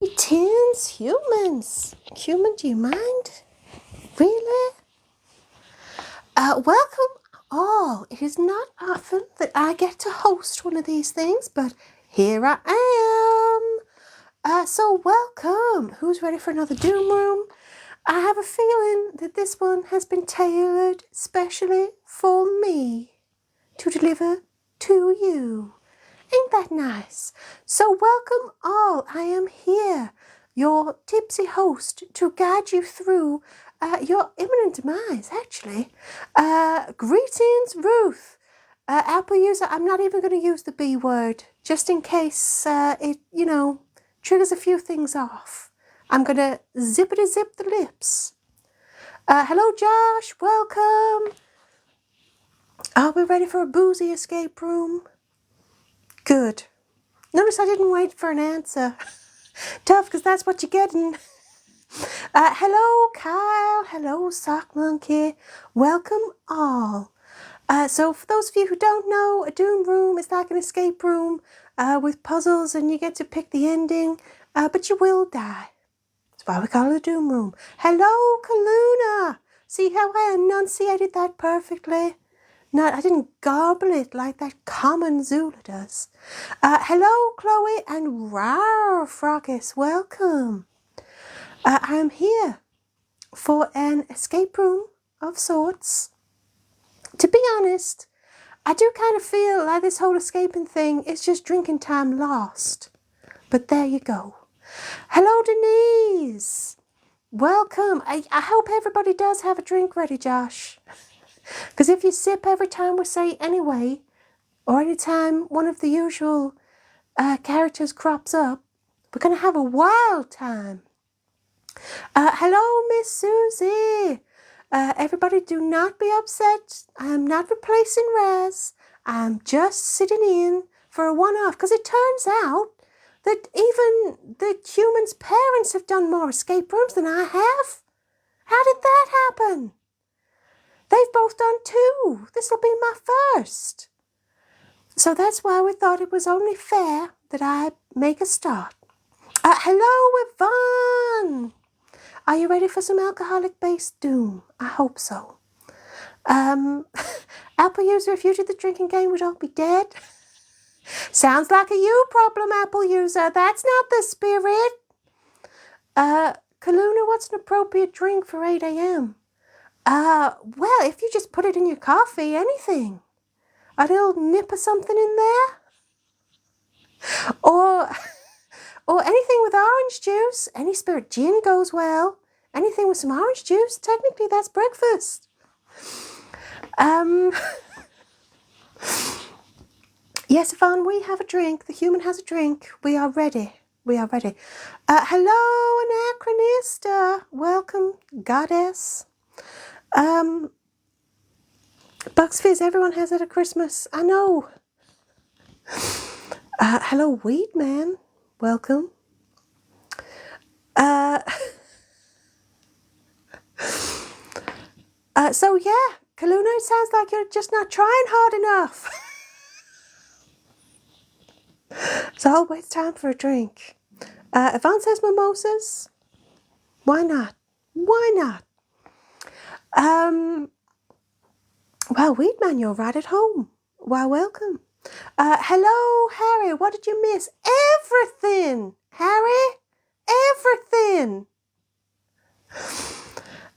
Greetings, humans. Human, do you mind? Really? Welcome all. It is not often that I get to host one of these things, but here I am. So welcome. Who's ready for another Doom Room? I have a feeling that this one has been tailored specially for me to deliver to you. Ain't that nice? So welcome all. I am here, your tipsy host, to guide you through your imminent demise, actually. Greetings, Ruth. Apple user, I'm not even going to use the B word, just in case it, triggers a few things off. I'm going to zippity zip the lips. Hello, Josh. Welcome. Are we ready for a boozy escape room? Good. Notice I didn't wait for an answer. Tough, because that's what you're getting. Hello, Kyle. Hello, Sock Monkey. Welcome all. So for those of you who don't know, a Doom Room is like an escape room with puzzles, and you get to pick the ending, but you will die. That's why we call it a Doom Room. Hello, Kaluna. See how I enunciated that perfectly? No, I didn't garble it like that common Zula does. Hello, Chloe and Rar Frockus. Welcome. I'm here for an escape room of sorts. To be honest, I do kind of feel like this whole escaping thing is just drinking time lost. But there you go. Hello, Denise. Welcome. I hope everybody does have a drink ready, Josh. Because if you sip every time we say anyway, or any time one of the usual characters crops up, we're going to have a wild time. Hello, Miss Susie. Everybody do not be upset. I'm not replacing Raz. I'm just sitting in for a one-off, because it turns out that even the humans' parents have done more escape rooms than I have. How did that happen? They've both done 2. This will be my first. So that's why we thought it was only fair that I make a start. Hello, Yvonne. Are you ready for some alcoholic-based doom? I hope so. Apple user, if you did the drinking game, would all be dead? Sounds like a you problem, Apple user. That's not the spirit. Kaluna, what's an appropriate drink for 8 a.m.? Well, if you just put it in your coffee, anything. A little nip of something in there? Or anything with orange juice. Any spirit gin goes well. Anything with some orange juice, technically that's breakfast. Yes, Yvonne, we have a drink. The human has a drink. We are ready. We are ready. Hello, Anachronista. Welcome, goddess. Bucks Fizz, everyone has that at Christmas. I know. Hello, Weed Man. Welcome. So yeah, Kaluna, it sounds like you're just not trying hard enough. It's always time for a drink. Yvonne says mimosas. Why not? Why not? Well, Weedman, you're right at home. Well, welcome. Hello, Harry. What did you miss? Everything, Harry. Everything.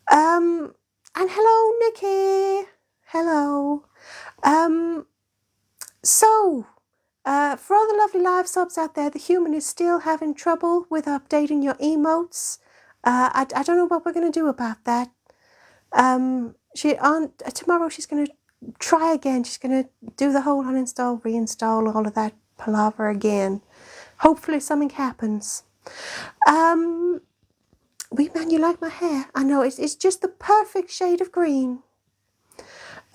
And hello, Nikki. Hello. So, for all the lovely live subs out there, the human is still having trouble with updating your emotes. I don't know what we're going to do about that. Tomorrow she's going to try again. She's going to do the whole uninstall, reinstall, all of that palaver again. Hopefully something happens. Wee man, you like my hair? I know, it's just the perfect shade of green.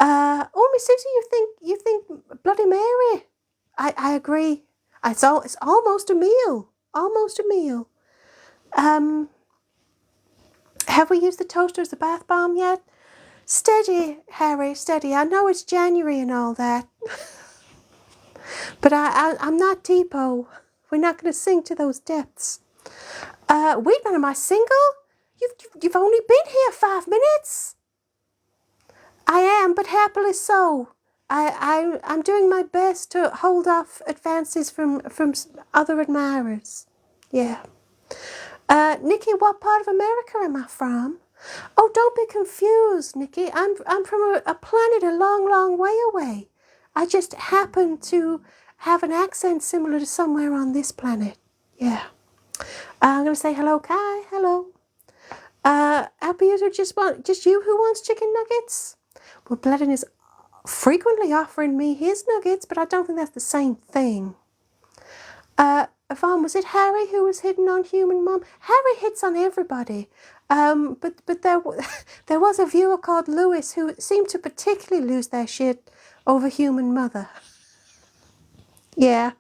Miss Susie, you think Bloody Mary? I agree. It's almost a meal. Almost a meal. Have we used the toaster as a bath bomb yet? Steady, Harry, steady. I know it's January and all that. But I'm not Tipo. We're not going to sink to those depths. Wait, man, am I single? You've only been here 5 minutes. I am, but happily so. I'm doing my best to hold off advances from other admirers. Yeah. Nikki, what part of America am I from? Oh, don't be confused, Nikki. I'm from a planet a long, long way away. I just happen to have an accent similar to somewhere on this planet. Yeah. I'm going to say hello, Kai. Hello. Abuser, just you who wants chicken nuggets? Well, Bledden is frequently offering me his nuggets, but I don't think that's the same thing. Yvonne, was it Harry who was hitting on Human Mum? Harry hits on everybody. But there was a viewer called Lewis who seemed to particularly lose their shit over Human Mother. Yeah.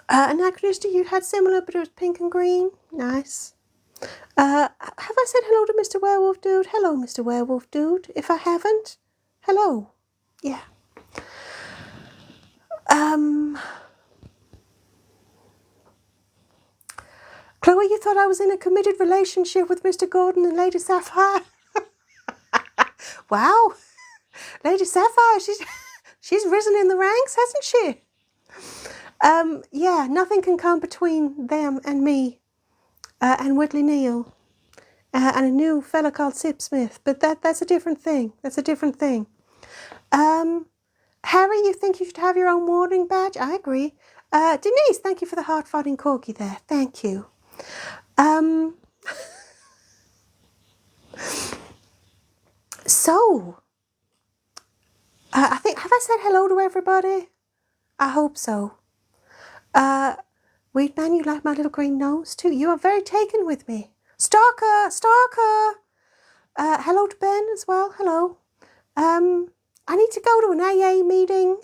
Anachronistic, you had similar, but it was pink and green. Nice. Have I said hello to Mr. Werewolf Dude? Hello, Mr. Werewolf Dude. If I haven't, hello. Yeah. Chloe, you thought I was in a committed relationship with Mr. Gordon and Lady Sapphire? Wow. Lady Sapphire, she's risen in the ranks, hasn't she? Yeah, nothing can come between them and me and Whitley Neal and a new fella called Sip Smith. But that's a different thing. That's a different thing. Harry, you think you should have your own warning badge? I agree. Denise, thank you for the hard-fighting corgi there. Thank you. So, I think, have I said hello to everybody? I hope so. Weed man, you like my little green nose too? You are very taken with me. Stalker! Stalker! Hello to Ben as well. Hello. I need to go to an AA meeting,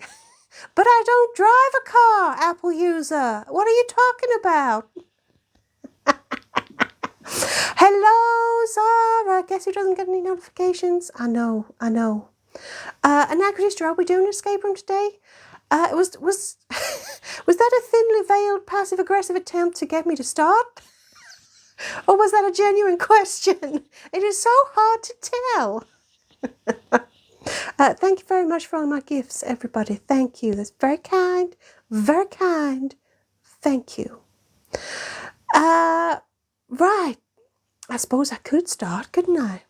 but I don't drive a car, Apple user. What are you talking about? Hello, Zara. Guess who doesn't get any notifications? I know. Anachronist, are we doing an escape room today? Was that a thinly veiled passive-aggressive attempt to get me to start? Or was that a genuine question? It is so hard to tell. Thank you very much for all my gifts, everybody. Thank you. That's very kind. Very kind. Thank you. Right. I suppose I could start, couldn't I?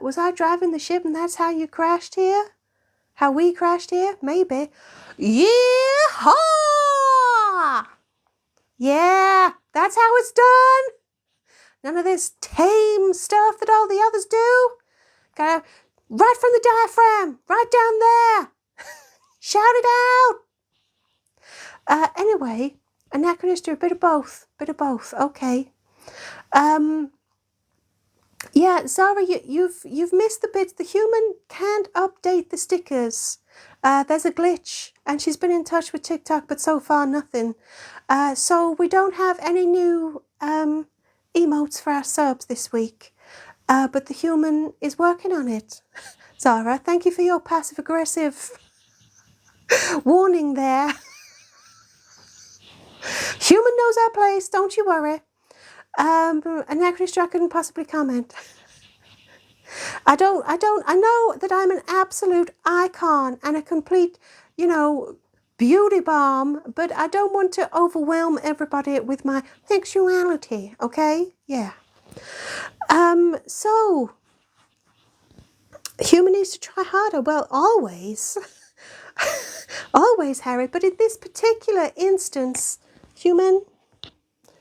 Was I driving the ship and that's how you crashed here? How we crashed here? Maybe. Yeehaw! Yeah, that's how it's done. None of this tame stuff that all the others do. Gotta, right from the diaphragm, right down there. Shout it out. Anyway, Anachronist, a bit of both. Okay. Yeah, Zara, you've missed the bits. The human can't update the stickers. There's a glitch, and she's been in touch with TikTok, but so far nothing. So we don't have any new emotes for our subs this week. But the human is working on it. Zara, thank you for your passive-aggressive warning there. Human knows our place, don't you worry. Anachronist, I couldn't possibly comment. I know that I'm an absolute icon and a complete, beauty bomb, but I don't want to overwhelm everybody with my sexuality, okay? Yeah. So, human needs to try harder. Well, always. Always, Harry, but in this particular instance, human,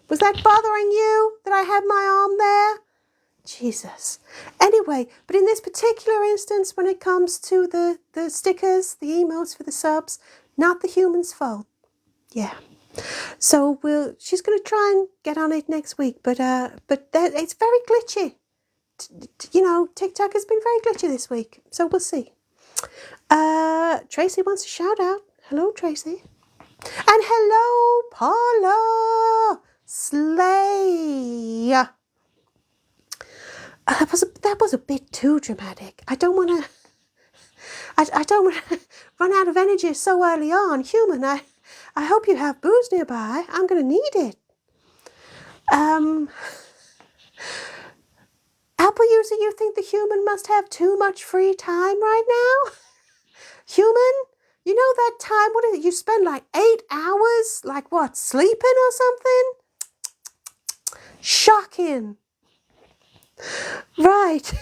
was that bothering you that I had my arm there? Jesus. Anyway, but in this particular instance, when it comes to the stickers, the emotes for the subs, not the human's fault. Yeah. So she's going to try and get on it next week, but it's very glitchy. TikTok has been very glitchy this week, so we'll see. Tracy wants a shout out. Hello, Tracy. And hello, Paula Slay. That was a bit too dramatic. I don't want I don't want to run out of energy so early on. Human, I hope you have booze nearby. I'm going to need it. Apple user, you think the human must have too much free time right now? Human, you know that time, what is it? You spend like 8 hours, like what, sleeping or something? Shocking. Right.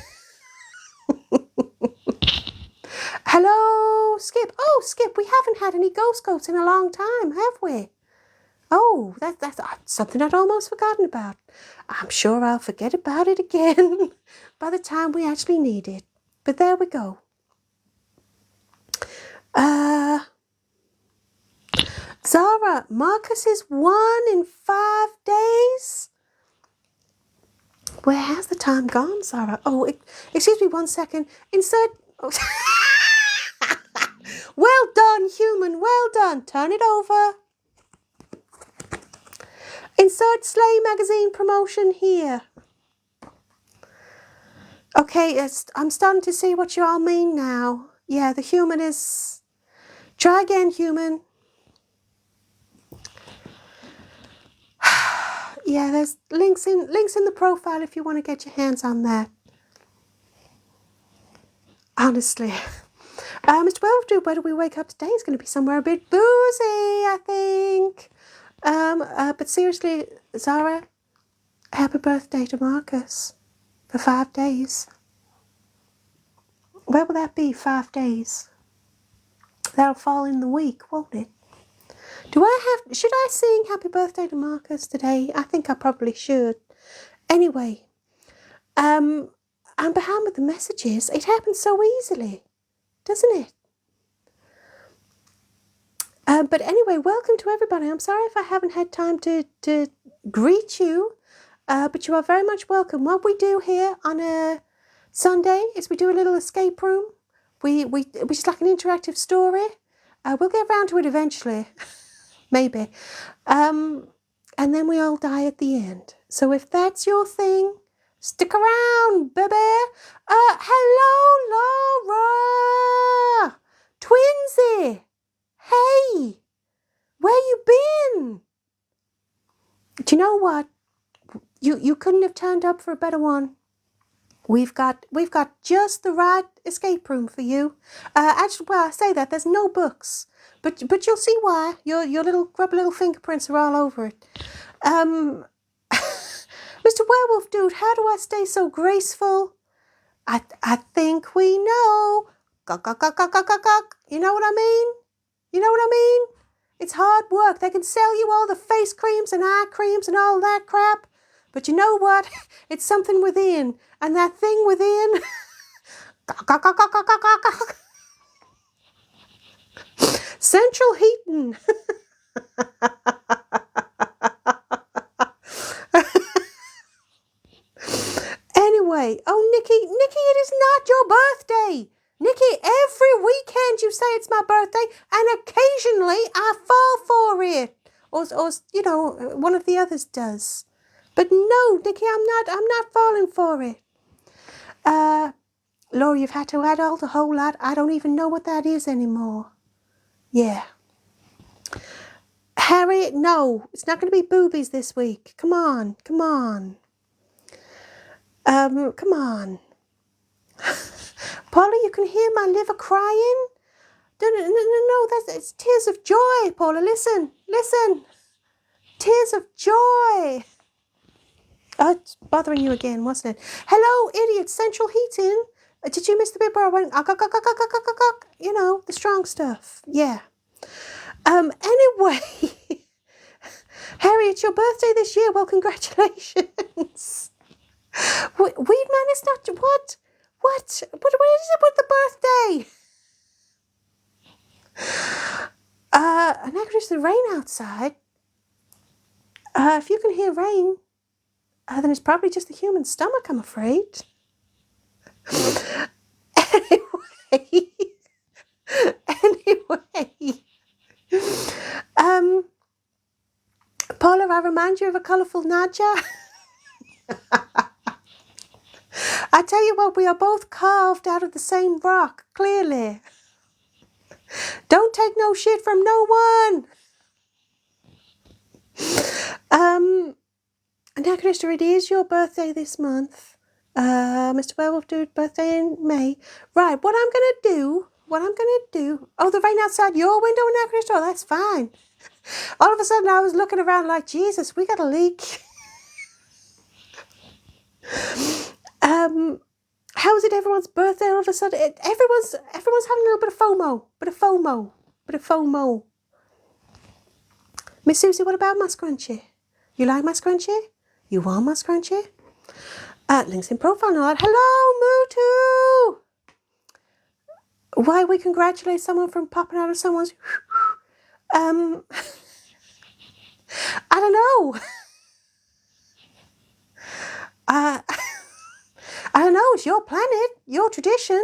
Hello, Skip. Oh, Skip, we haven't had any ghost goats in a long time, have we? Oh, that's something I'd almost forgotten about. I'm sure I'll forget about it again by the time we actually need it. But there we go. Zara, Marcus is 1 in 5 days. Where has the time gone, Zara? Oh, excuse me 1 second. Insert... Oh. Well done, human, well done. Turn it over. Insert Slay magazine promotion here. Okay, I'm starting to see what you all mean now. Yeah, the human is... Try again, human. Yeah, there's links in the profile if you want to get your hands on that. Honestly. Mr. Welldude, where do we wake up today? It's going to be somewhere a bit boozy, I think. But seriously, Zara, happy birthday to Marcus for 5 days. Where will that be, 5 days? That'll fall in the week, won't it? Should I sing happy birthday to Marcus today? I think I probably should. Anyway, I'm behind with the messages. It happens so easily, doesn't it? But anyway, welcome to everybody. I'm sorry if I haven't had time to greet you, but you are very much welcome. What we do here on a Sunday is we do a little escape room. We just like an interactive story. We'll get around to it eventually, maybe. And then we all die at the end. So if that's your thing, stick around, baby. Hello, Laura. Twinsy. Hey, where you been? Do you know what? You couldn't have turned up for a better one. We've got just the right escape room for you. Actually, well, I say that there's no books, but you'll see why. Your little grubby little fingerprints are all over it. Mr. Werewolf Dude, how do I stay so graceful? I think we know. Gawk, gawk, gawk, gawk, gawk, gawk. You know what I mean? You know what I mean? It's hard work. They can sell you all the face creams and eye creams and all that crap. But you know what? It's something within. And that thing within... Central heating. Anyway, oh, Nikki, it is not your birthday. Nikki, every weekend you say it's my birthday, and occasionally I fall for it. Or you know, one of the others does. But no, Nikki, I'm not falling for it. Laura, you've had to adult a whole lot. I don't even know what that is anymore. Yeah. Harriet, no, it's not going to be boobies this week. Come on. Come on. Paula, you can hear my liver crying? No, it's tears of joy, Paula. Listen. Tears of joy. Oh, it's bothering you again, wasn't it? Hello, idiot, central heating. Did you miss the bit where I went, you know, the strong stuff. Yeah. Anyway, Harry, it's your birthday this year. Well, congratulations. Weedman is not, what? What is it with the birthday? And actually, it's the rain outside. If you can hear rain, then it's probably just the human stomach, I'm afraid. Anyway. Paula, I remind you of a colourful Nadja. I tell you what, we are both carved out of the same rock, clearly. take no shit from no one. Anachronistic, it is your birthday this month. Mr. Werewolf Dude, birthday in May. Right, what I'm going to do. Oh, the rain outside your window, Anachronistic? Oh, that's fine. All of a sudden, I was looking around like, Jesus, we got a leak. How is it everyone's birthday all of a sudden? Everyone's having a little bit of FOMO. Miss Susie, what about my scrunchie? You like my scrunchie? You want my scrunchie? Links in profile now. Hello, Mutu! Why we congratulate someone from popping out of someone's... I don't know. I don't know, it's your planet, your tradition.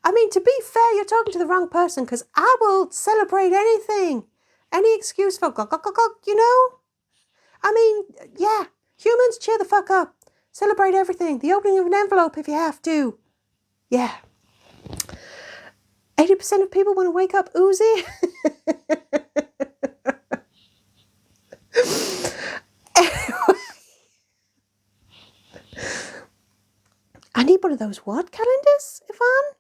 I mean, to be fair, you're talking to the wrong person, because I will celebrate anything. Any excuse for you know? I mean, yeah, humans, cheer the fuck up. Celebrate everything. The opening of an envelope if you have to. Yeah. 80% of people want to wake up Uzi. I need one of those what calendars, Yvonne?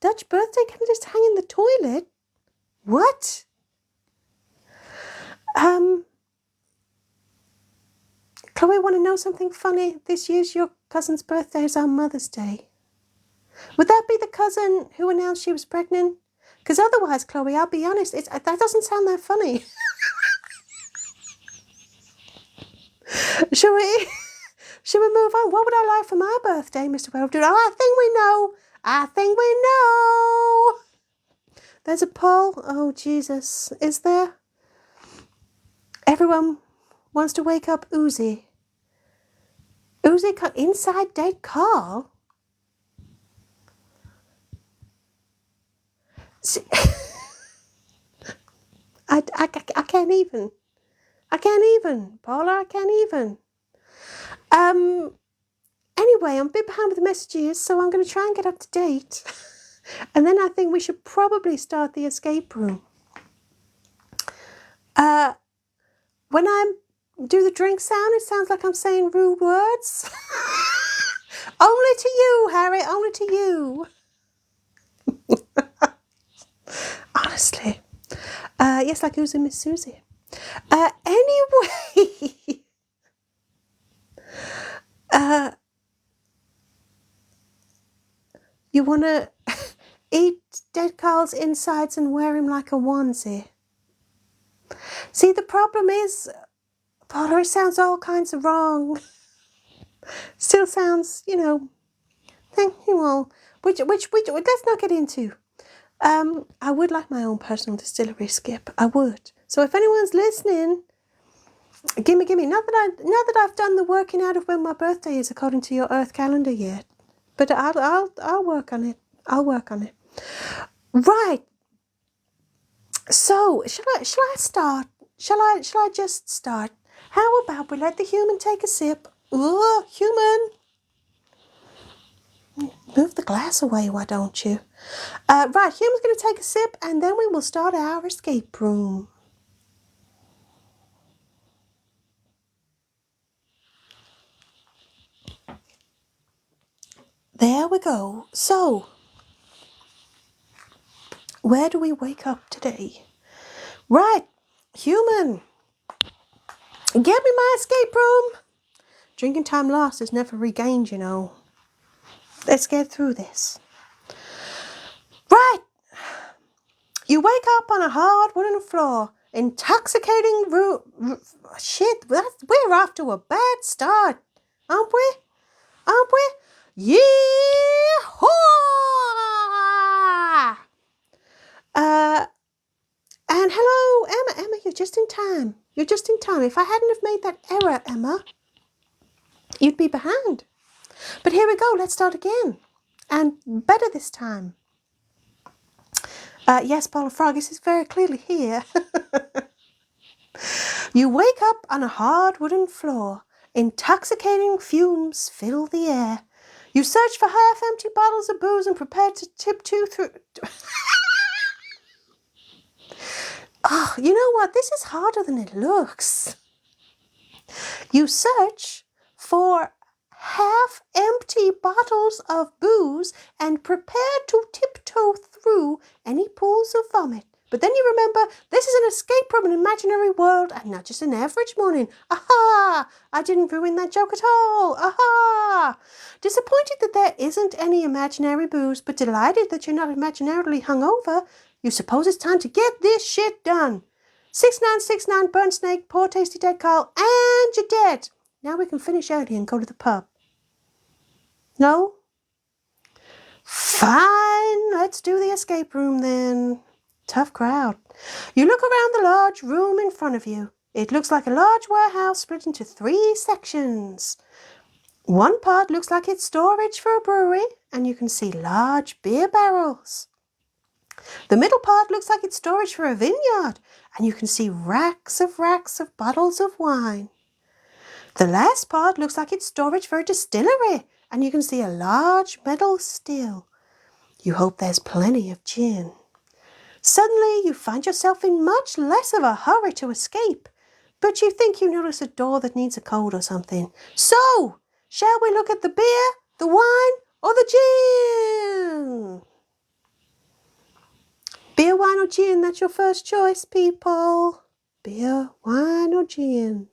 Dutch birthday calendars to hang in the toilet? What? Chloe, want to know something funny? This year's your cousin's birthday is on Mother's Day. Would that be the cousin who announced she was pregnant? Because otherwise, Chloe, I'll be honest, that doesn't sound that funny. Shall we move on? What would I like for my birthday, Mr. Werewolf? Oh, I think we know. There's a poll. Oh, Jesus. Is there? Everyone wants to wake up Uzi. Uzi cut inside dead Carl? I can't even. Paula, I can't even. Anyway, I'm a bit behind with the messages, so I'm going to try and get up to date. And then I think we should probably start the escape room. When I do the drink sound, it sounds like I'm saying rude words. Only to you, Harry, only to you. Honestly. Yes, like Uzi Miss Susie. Anyway. You want to eat dead Carl's insides and wear him like a onesie? See, the problem is, Paula, it sounds all kinds of wrong. Still sounds, you know, which let's not get into. I would like my own personal distillery, Skip. I would. So if anyone's listening, gimme. Not that I've done the working out of when my birthday is according to your Earth calendar yet, but I'll work on it. Right. So shall I start? Shall I just start? How about we let the human take a sip? Ooh, human. Move the glass away, why don't you? Right, human's going to take a sip, and then we will start our escape room. There we go. So, where do we wake up today? Right, human. Get me my escape room. Drinking time lost is never regained, you know. Let's get through this. Right. You wake up on a hard wooden floor. Intoxicating shit, we're off to a bad start. Aren't we? Yee-haw! And hello, Emma. Emma, you're just in time. If I hadn't have made that error, Emma, you'd be behind. But here we go. Let's start again. And better this time. Yes, Paula Frogis is very clearly here. You wake up on a hard wooden floor. Intoxicating fumes fill the air. You search for half-empty bottles of booze and prepare to tiptoe through... You know what? This is harder than it looks. You search for half-empty bottles of booze and prepare to tiptoe through any pools of vomit. But then you remember this is an escape from an imaginary world and not just an average morning. Aha! I didn't ruin that joke at all. Aha! Disappointed that there isn't any imaginary booze, but delighted that you're not imaginarily hungover, you suppose it's time to get this shit done. 6969 burnt snake, poor tasty dead Carl, and you're dead. Now we can finish early and go to the pub. No? Fine, let's do the escape room then. Tough crowd. You look around the large room in front of you. It looks like a large warehouse split into 3 sections. One part looks like it's storage for a brewery, and you can see large beer barrels. The middle part looks like it's storage for a vineyard, and you can see racks of bottles of wine. The last part looks like it's storage for a distillery, and you can see a large metal still. You hope there's plenty of gin. Suddenly, you find yourself in much less of a hurry to escape, but you think you notice a door that needs a code or something. So, shall we look at the beer, the wine, or the gin? Beer, wine, or gin, that's your first choice, people. Beer, wine, or gin.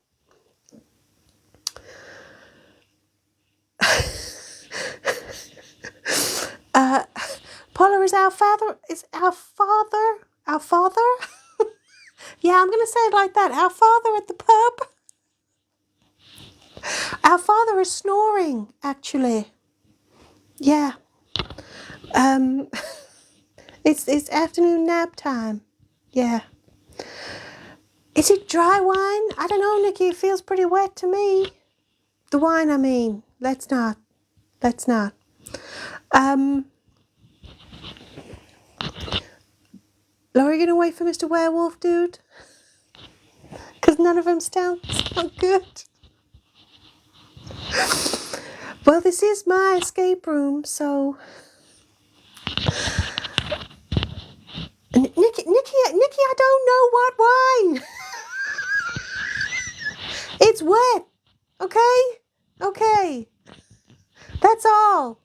Paula, is our father? Yeah, I'm going to say it like that. Our father at the pub. Our father is snoring, actually. Yeah. It's afternoon nap time. Yeah. Is it dry wine? I don't know, Nikki. It feels pretty wet to me. The wine, I mean. Let's not. Laura, you gonna wait for Mr. Werewolf, dude? Because none of them sound good. Well, this is my escape room, so... Nikki, I don't know what wine. It's wet. Okay. That's all.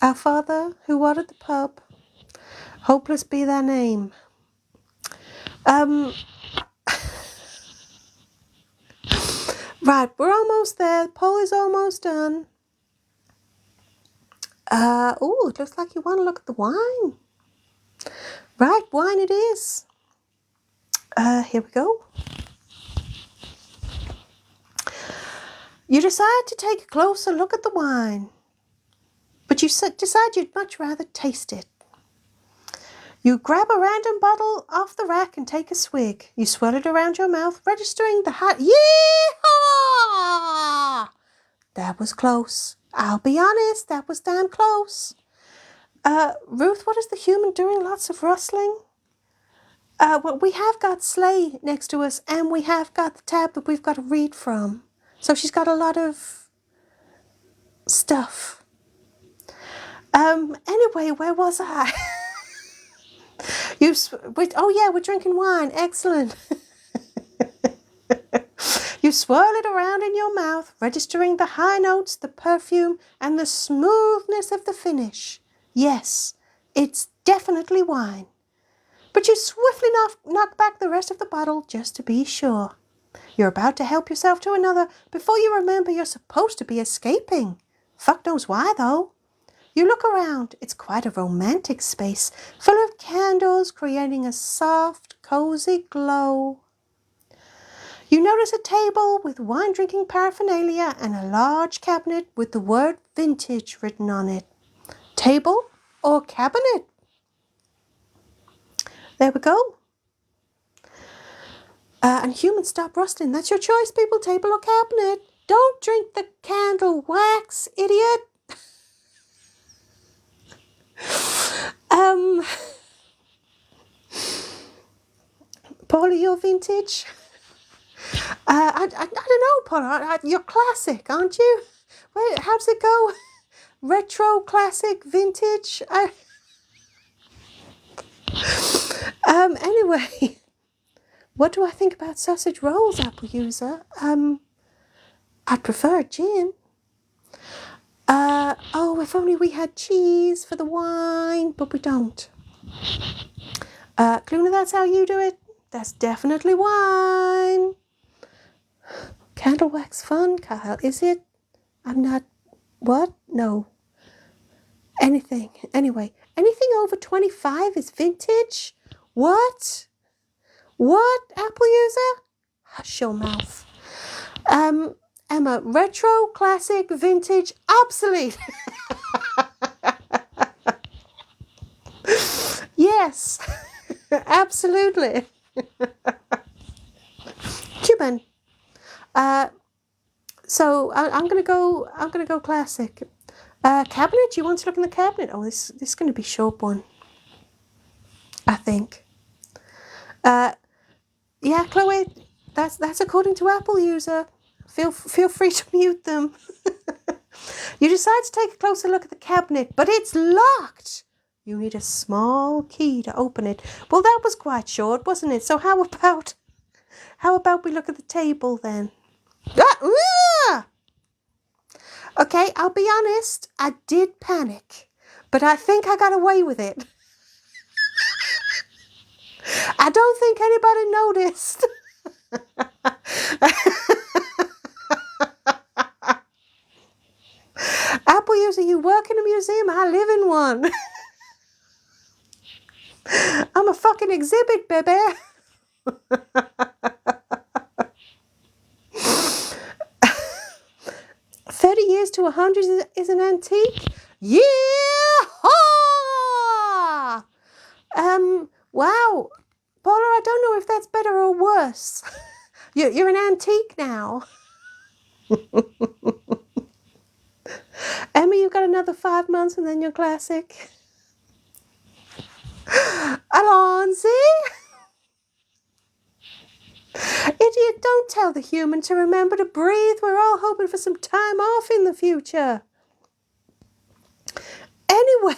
Our Father, who art at the pub, hopeless be thy name. Right, we're almost there. The poll is almost done. Oh, it looks like you want to look at the wine. Right, wine it is. Here we go. You decide to take a closer look at the wine, but you decide you'd much rather taste it. You grab a random bottle off the rack and take a swig. You swirl it around your mouth, registering the hot... Yeehaw! That was close. I'll be honest, that was damn close. Ruth, what is the human doing? Lots of rustling? Well, we have got Slay next to us, and we have got the tab that we've got to read from. So she's got a lot of stuff. Anyway, where was I? We're drinking wine. Excellent. You swirl it around in your mouth, registering the high notes, the perfume, and the smoothness of the finish. Yes, it's definitely wine. But you swiftly knock back the rest of the bottle just to be sure. You're about to help yourself to another before you remember you're supposed to be escaping. Fuck knows why, though. You look around. It's quite a romantic space, full of candles creating a soft, cozy glow. You notice a table with wine-drinking paraphernalia and a large cabinet with the word vintage written on it. Table or cabinet? There we go. And humans, stop rustling. That's your choice, people. Table or cabinet. Don't drink the candle wax, idiot. Paula, you're vintage. I don't know, Paula. You're classic, aren't you? Wait, how does it go? Retro, classic, vintage. Anyway, what do I think about sausage rolls, Apple user? I'd prefer gin. Oh, if only we had cheese for the wine, but we don't. Cluna, that's how you do it? That's definitely wine. Candle wax fun, Kyle, is it? I'm not... What? No. Anything. Anyway, anything over 25 is vintage? What? What, Apple user? Hush your mouth. Emma, retro, classic, vintage, obsolete. Yes, absolutely. Cuban. So I'm gonna go classic. Cabinet. You want to look in the cabinet? Oh, this is going to be a short one, I think. Yeah, Chloe. That's according to Apple user. Feel free to mute them. You decide to take a closer look at the cabinet, but it's locked. You need a small key to open it. Well, that was quite short, wasn't it? So how about we look at the table then? Okay, I'll be honest, I did panic, but I think I got away with it. I don't think anybody noticed. Apple user, you work in a museum, I live in one. I'm a fucking exhibit, baby. 30 years to 100 is an antique? Yeah! Wow. Paula, I don't know if that's better or worse. You're an antique now. Emma, you've got another 5 months and then you're classic. Alonzi? Idiot, don't tell the human to remember to breathe. We're all hoping for some time off in the future. Anyway,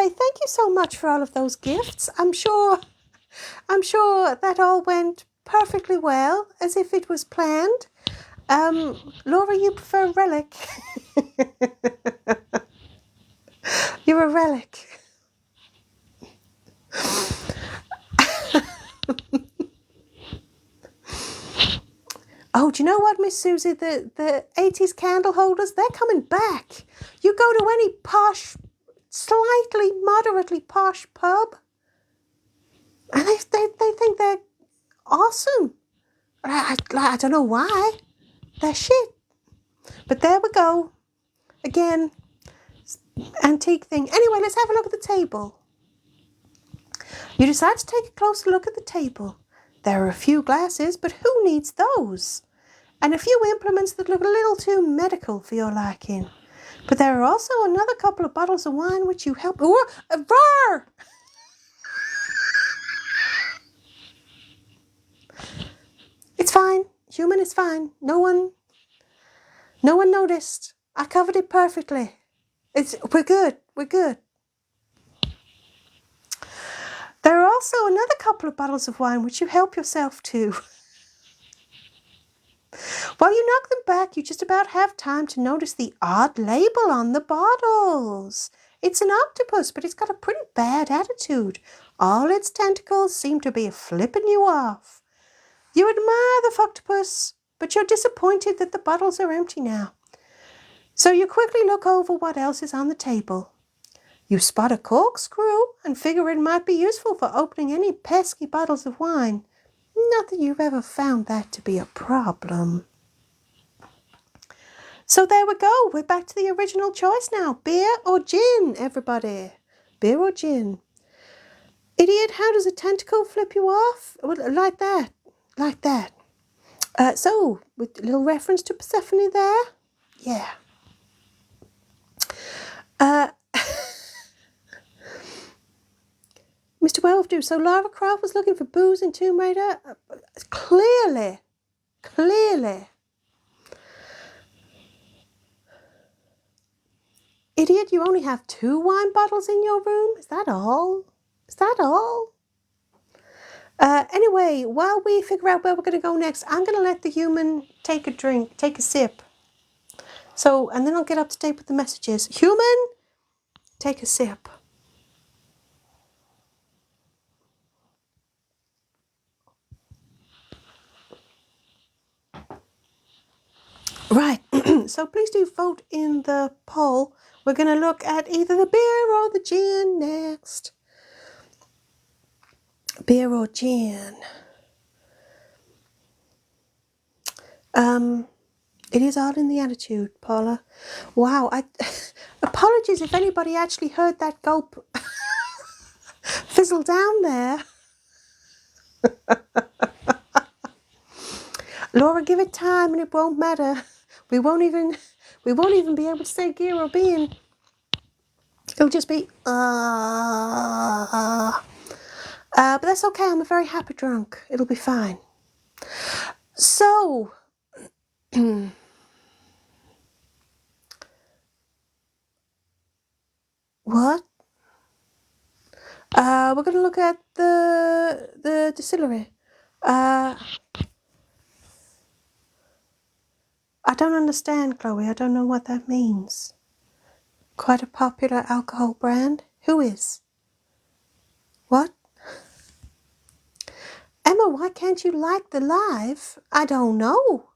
thank you so much for all of those gifts. I'm sure that all went perfectly well, as if it was planned. Laura, you prefer relic. You're a relic. Oh, do you know what, Miss Susie? The 80s candle holders, they're coming back. You go to any posh, slightly, moderately posh pub, and they think they're awesome. I don't know why. They're shit. But there we go. Again, antique thing. Anyway, let's have a look at the table. You decide to take a closer look at the table. There are a few glasses, but who needs those? And a few implements that look a little too medical for your liking. But there are also another couple of bottles of wine which you help... Oh, roar! It's fine. Human is fine. No one noticed. I covered it perfectly. We're good. We're good. There are also another couple of bottles of wine which you help yourself to. While you knock them back, you just about have time to notice the odd label on the bottles. It's an octopus, but it's got a pretty bad attitude. All its tentacles seem to be flipping you off. You admire the octopus, but you're disappointed that the bottles are empty now. So you quickly look over what else is on the table. You spot a corkscrew and figure it might be useful for opening any pesky bottles of wine. Not that you've ever found that to be a problem. So there we go. We're back to the original choice now. Beer or gin, everybody? Beer or gin? Idiot, how does a tentacle flip you off? Like that. Like that. So, with a little reference to Persephone there. Yeah. Mr. Wellfdew, so Lara Croft was looking for booze in Tomb Raider? Clearly. Idiot, you only have 2 wine bottles in your room? Is that all? Is that all? Anyway, while we figure out where we're going to go next, I'm going to let the human take a drink, take a sip. So, and then I'll get up to date with the messages. Human, take a sip. Right, so please do vote in the poll. We're going to look at either the beer or the gin next. Beer or gin? It is odd in the attitude, Paula. Wow, apologies if anybody actually heard that gulp fizzle down there. Laura, give it time and it won't matter. We won't even be able to say gear or bean. It'll just be but that's okay. I'm a very happy drunk. It'll be fine. So, what? We're going to look at the distillery. I don't understand, Chloe. I don't know what that means. Quite a popular alcohol brand. Who is? What? Emma, why can't you like the live? I don't know.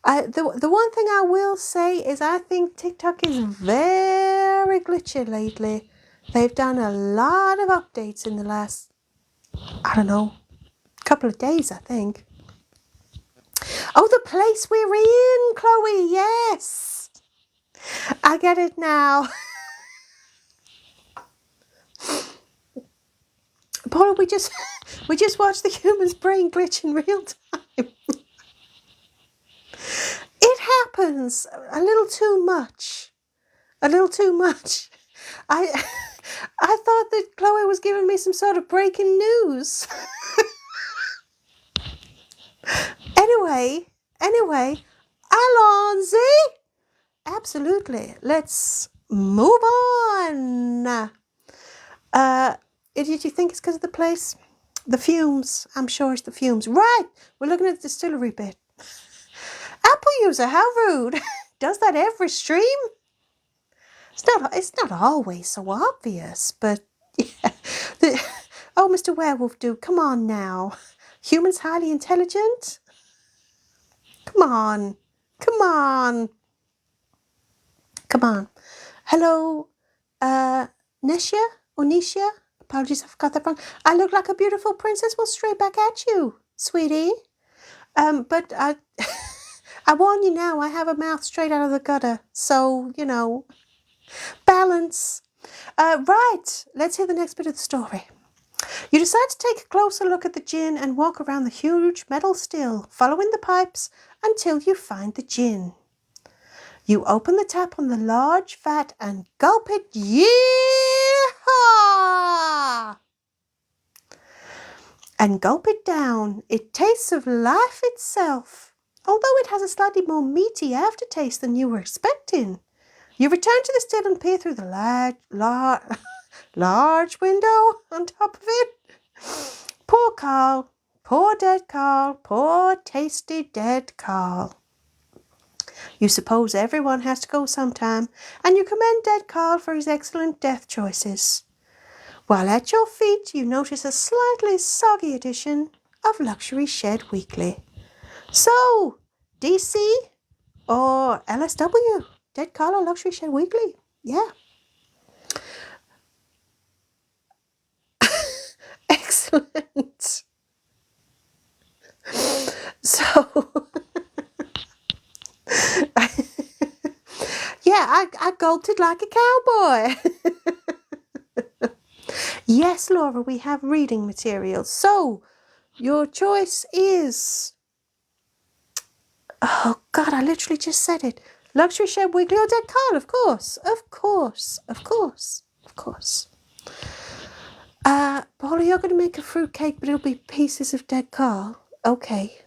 The one thing I will say is I think TikTok is very glitchy lately. They've done a lot of updates in the last, I don't know, couple of days, I think. Oh, the place we're in, Chloe, yes. I get it now. Paula, we just watched the human's brain glitch in real time. It happens a little too much. A little too much. I thought that Chloe was giving me some sort of breaking news. Anyway, Alonzi. Absolutely. Let's move on. Did you think it's because of the place? The fumes. I'm sure it's the fumes. Right. We're looking at the distillery bit. Apple user, how rude. Does that every stream? It's not always so obvious, but yeah. Oh, Mr. Werewolf Dude, come on now. Humans highly intelligent? Come on. Come on. Come on. Hello, Nesha or Nisha? Apologies, I forgot that wrong. I look like a beautiful princess. Well, straight back at you, sweetie. But I warn you now, I have a mouth straight out of the gutter. So, you know, balance. Right, let's hear the next bit of the story. You decide to take a closer look at the gin and walk around the huge metal still, following the pipes until you find the gin. You open the tap on the large vat and gulp it. Yeehaw! And gulp it down. It tastes of life itself, although it has a slightly more meaty aftertaste than you were expecting. You return to the still and peer through the large window on top of it. Poor Carl. Poor dead Carl. Poor tasty dead Carl. You suppose everyone has to go sometime, and you commend dead Carl for his excellent death choices. While at your feet, you notice a slightly soggy edition of Luxury Shed Weekly. So, DC or LSW? Dead Carl or Luxury Shed Weekly? Yeah. Excellent. So, yeah, I gulped it like a cowboy. Yes, Laura, we have reading materials. So, your choice is... Oh, God, I literally just said it. Luxury Shed Weekly or Dead Carl, of course. Of course. Of course. Of course. Paula, you're going to make a fruit cake, but it'll be pieces of Dead Carl. Okay.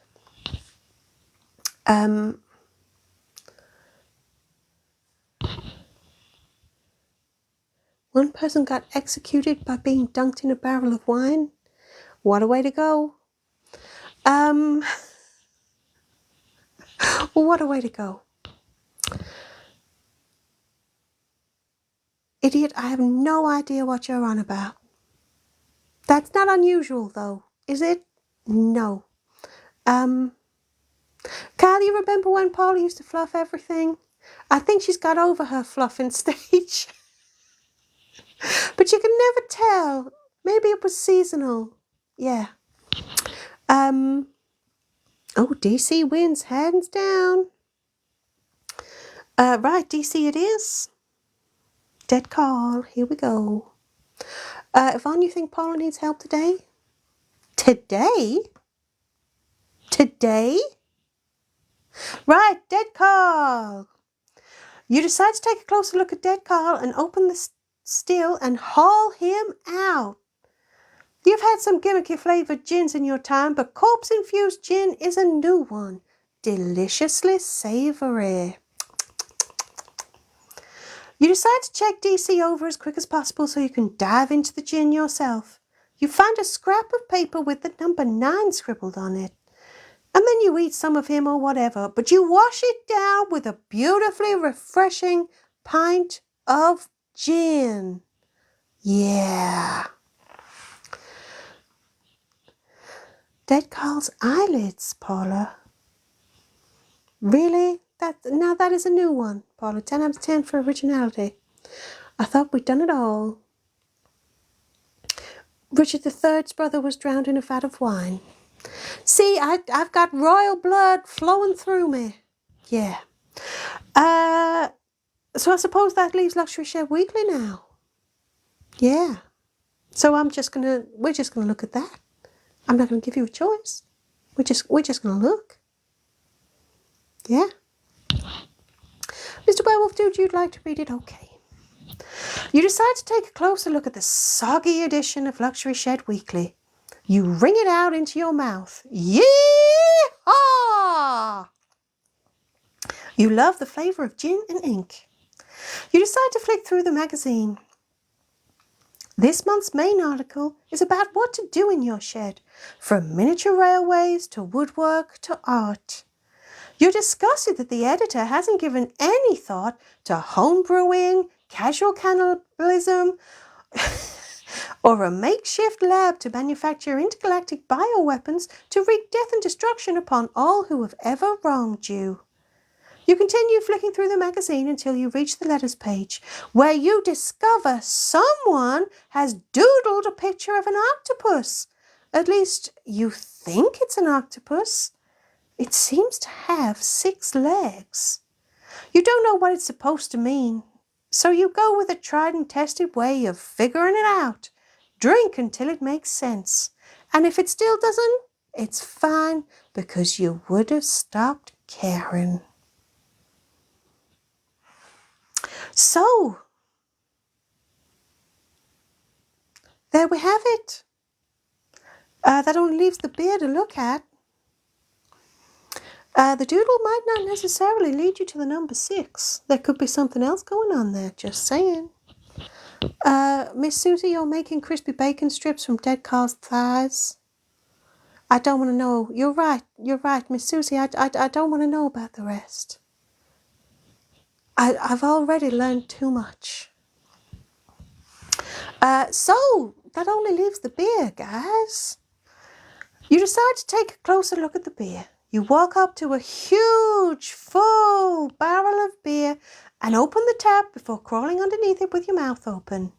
One person got executed by being dunked in a barrel of wine. What a way to go. What a way to go. Idiot, I have no idea what you're on about. That's not unusual, though, is it? No. Carl, you remember when Paula used to fluff everything? I think she's got over her fluffing stage. But you can never tell. Maybe it was seasonal. Yeah. Oh, DC wins, hands down. Right, DC it is. Dead call. Here we go. Yvonne, you think Paula needs help today? Today? Today? Right, dead call. You decide to take a closer look at dead Carl and open the still and haul him out. You've had some gimmicky flavoured gins in your time, but corpse-infused gin is a new one. Deliciously savoury. You decide to check DC over as quick as possible so you can dive into the gin yourself. You find a scrap of paper with the number 9 scribbled on it. And then you eat some of him or whatever, but you wash it down with a beautifully refreshing pint of gin. Yeah. Dead Carl's eyelids, Paula. Really? Now that is a new one, Paula. 10 out of 10 for originality. I thought we'd done it all. Richard III's brother was drowned in a vat of wine. See, I've got royal blood flowing through me. Yeah. So I suppose that leaves Luxury Shed Weekly now. Yeah. So we're just gonna look at that. I'm not gonna give you a choice. We're just gonna look. Yeah. Mr. Werewolf Dude, you'd like to read it? Okay. You decide to take a closer look at the soggy edition of Luxury Shed Weekly. You wring it out into your mouth. Yee-haw! You love the flavour of gin and ink. You decide to flick through the magazine. This month's main article is about what to do in your shed, from miniature railways to woodwork to art. You're disgusted that the editor hasn't given any thought to home brewing, casual cannibalism, or a makeshift lab to manufacture intergalactic bioweapons to wreak death and destruction upon all who have ever wronged you. You continue flicking through the magazine until you reach the letters page, where you discover someone has doodled a picture of an octopus. At least you think it's an octopus. It seems to have 6 legs. You don't know what it's supposed to mean, so you go with a tried and tested way of figuring it out. Drink until it makes sense. And if it still doesn't, it's fine, because you would have stopped caring. So, there we have it. That only leaves the beer to look at. The doodle might not necessarily lead you to the number 6. There could be something else going on there, just saying. Miss Susie, you're making crispy bacon strips from dead Carl's thighs. I don't want to know. You're right, Miss Susie. I don't want to know about the rest. I've already learned too much. So, that only leaves the beer, guys. You decide to take a closer look at the beer. You walk up to a huge, full barrel of beer and open the tap before crawling underneath it with your mouth open.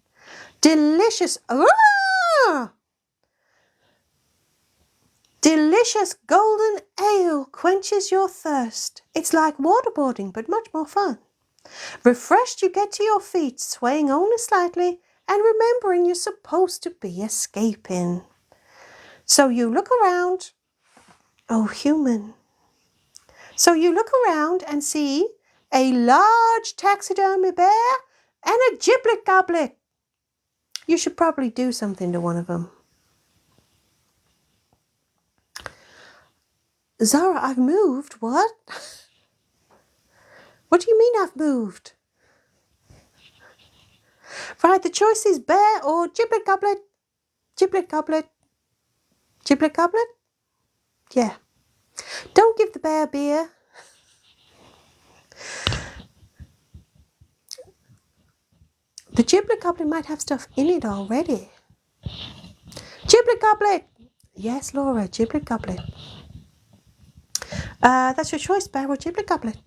Delicious, delicious golden ale quenches your thirst. It's like waterboarding, but much more fun. Refreshed, you get to your feet, swaying only slightly and remembering you're supposed to be escaping. So you look around. Oh, human. So you look around and see a large taxidermy bear and a giblet goblet. You should probably do something to one of them. Zara, I've moved. What? What do you mean I've moved? Right, the choice is bear or giblet goblet. Giblet goblet. Giblet goblet? Yeah. Don't give the bear beer. The giblet goblet might have stuff in it already. Giblet goblet! Yes, Laura, giblet goblet. That's your choice, bear or giblet goblet.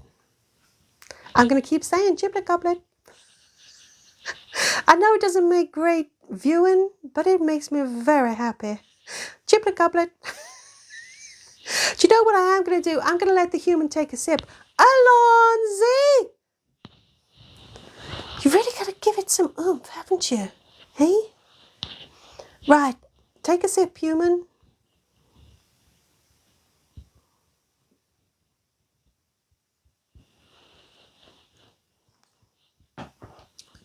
I'm going to keep saying giblet goblet. I know it doesn't make great viewing, but it makes me very happy. Giblet goblet. Do you know what I am going to do? I'm going to let the human take a sip. Alonzi! You really got to give it some oomph, haven't you? Hey? Right. Take a sip, human.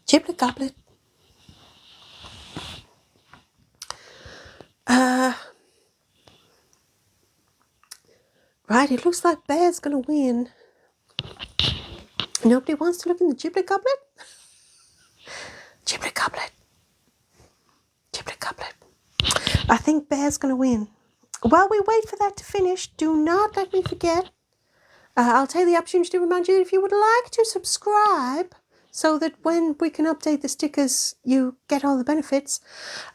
Giblet goblet. Right, it looks like bear's going to win. Nobody wants to look in the giblet goblet? Giblet goblet. Giblet goblet. I think bear's going to win. While we wait for that to finish, do not let me forget. I'll take the opportunity to remind you that if you would like to subscribe so that when we can update the stickers, you get all the benefits,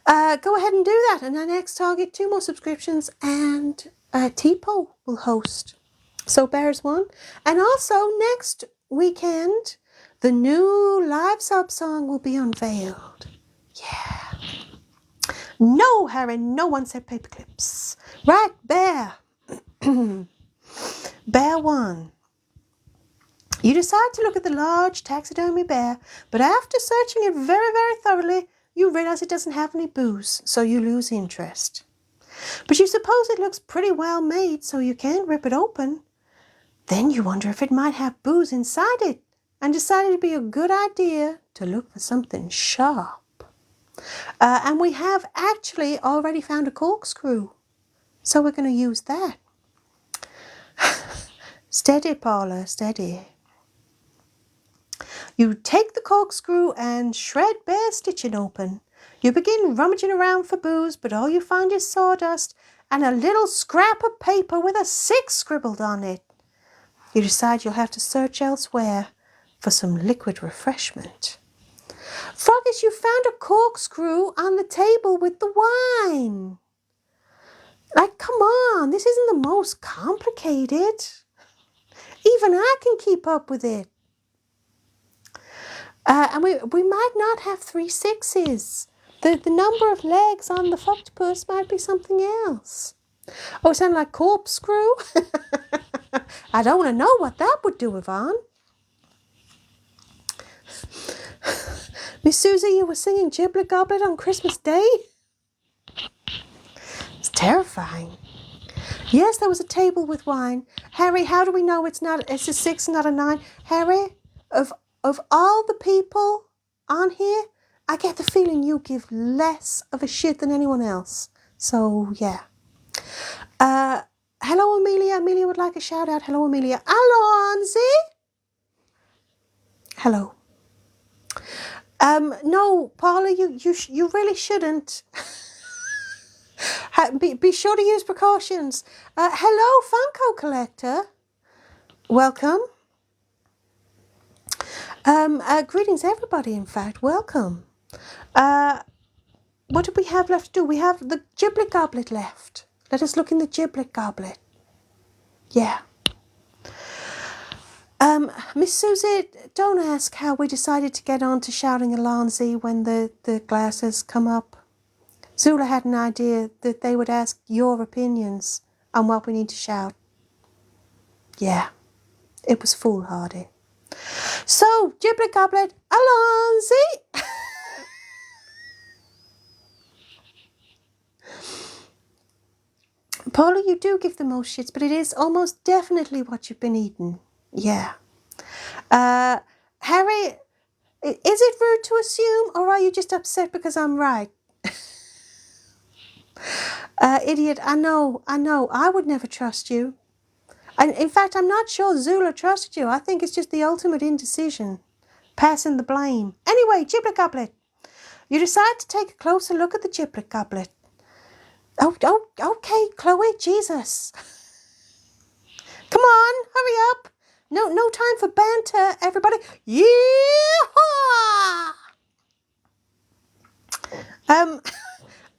go ahead and do that. And our next target, 2 more subscriptions, and Tipo will host. So Bears won. And also next weekend, the new live sub song will be unveiled. Yeah. No, Harry, no one said paper clips. Right, Bear. Bear won. You decide to look at the large taxidermy bear, but after searching it very, very thoroughly, you realize it doesn't have any booze, so you lose interest. But you suppose it looks pretty well made, so you can't rip it open. Then you wonder if it might have booze inside it, and decide it'd be a good idea to look for something sharp. And we have actually already found a corkscrew, so we're going to use that. Steady, Paula, steady. You take the corkscrew and shred bear stitching open. You begin rummaging around for booze, but all you find is sawdust and a little scrap of paper with a 6 scribbled on it. You decide you'll have to search elsewhere for some liquid refreshment. Froggish, you found a corkscrew on the table with the wine. Like, come on, this isn't the most complicated. Even I can keep up with it. And we might not have 3 6s. The number of legs on the octopus might be something else. Oh, it sounded like corkscrew? I don't want to know what that would do, Yvonne. Miss Susie, you were singing Giblet Goblet on Christmas Day? It's terrifying. Yes, there was a table with wine. Harry, how do we know it's a 6, not a 9? Harry, of all the people on here, I get the feeling you give less of a shit than anyone else. So, yeah. Hello, Amelia. Amelia would like a shout out. Hello, Amelia. Alonzi. Hello. No, Paula, you really shouldn't. Be sure to use precautions. Hello, Funko Collector. Welcome. Greetings, everybody, in fact. Welcome. What do we have left to do? We have the Giblet Goblet left. Let us look in the Giblet Goblet. Yeah. Miss Susie, don't ask how we decided to get on to shouting Alonzi when the glasses come up. Zula had an idea that they would ask your opinions on what we need to shout. Yeah, it was foolhardy. So, Giblet Goblet, Alonzi! Paula, you do give the most shits, but it is almost definitely what you've been eating. Yeah. Harry, is it rude to assume, or are you just upset because I'm right? Idiot, I know, I would never trust you. And in fact, I'm not sure Zula trusted you. I think it's just the ultimate indecision. Passing the blame. Anyway, Giblet Goblet. You decide to take a closer look at the giblet goblet. Oh, okay, Chloe, Jesus. Come on, hurry up. No time for banter, everybody. Yeehaw!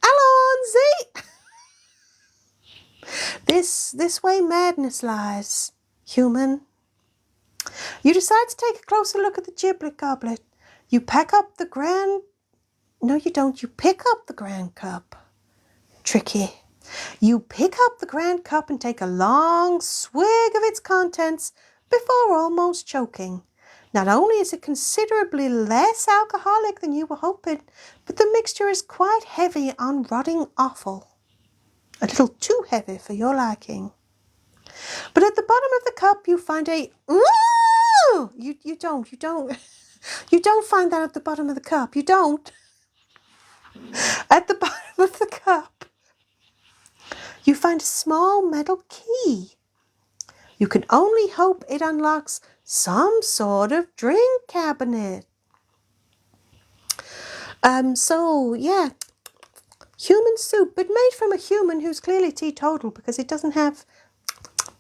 Alonzi! This way madness lies, human. You decide to take a closer look at the giblet goblet. You pack up the grand... No, you don't. You pick up the grand cup. Tricky. You pick up the grand cup and take a long swig of its contents before almost choking. Not only is it considerably less alcoholic than you were hoping, but the mixture is quite heavy on rotting offal. A little too heavy for your liking. But at the bottom of the cup you find a... Ooh! You don't find that at the bottom of the cup. You don't. At the bottom of the cup you find a small metal key. You can only hope it unlocks some sort of drink cabinet. So yeah, human soup, but made from a human who's clearly teetotal because it doesn't have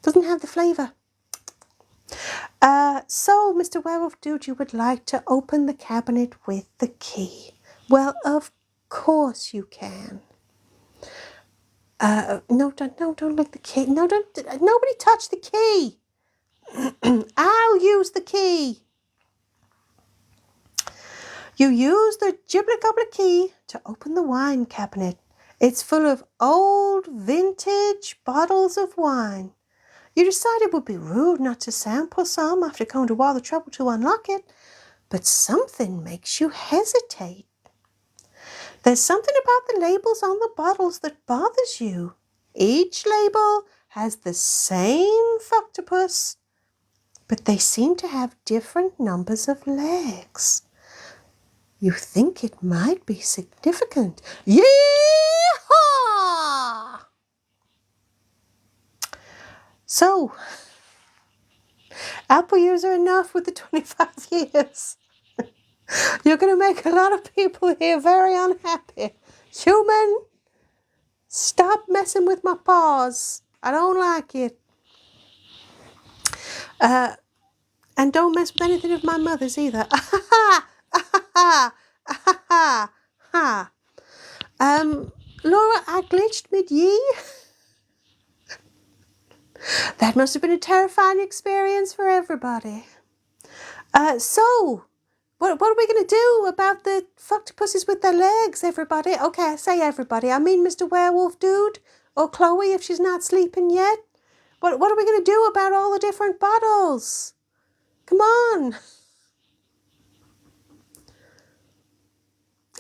the flavour. So, Mr. Werewolf Dude, you would like to open the cabinet with the key. Well, of course you can. No, don't lick the key. No, nobody touch the key. I'll use the key. You use the giblet goblet key to open the wine cabinet. It's full of old vintage bottles of wine. You decide it would be rude not to sample some after going to all the trouble to unlock it, but something makes you hesitate. There's something about the labels on the bottles that bothers you. Each label has the same octopus, but they seem to have different numbers of legs. You think it might be significant. Yeehaw! So, Apple user enough with the 25 years. You're going to make a lot of people here very unhappy. Human, stop messing with my paws. I don't like it. And don't mess with anything of my mother's either. Laura, I glitched mid-ye. That must have been a terrifying experience for everybody. So, what are we going to do about the octopuses with their legs, everybody? Okay, I say everybody. I mean Mr. Werewolf Dude or Chloe if she's not sleeping yet. What are we going to do about all the different bottles? Come on.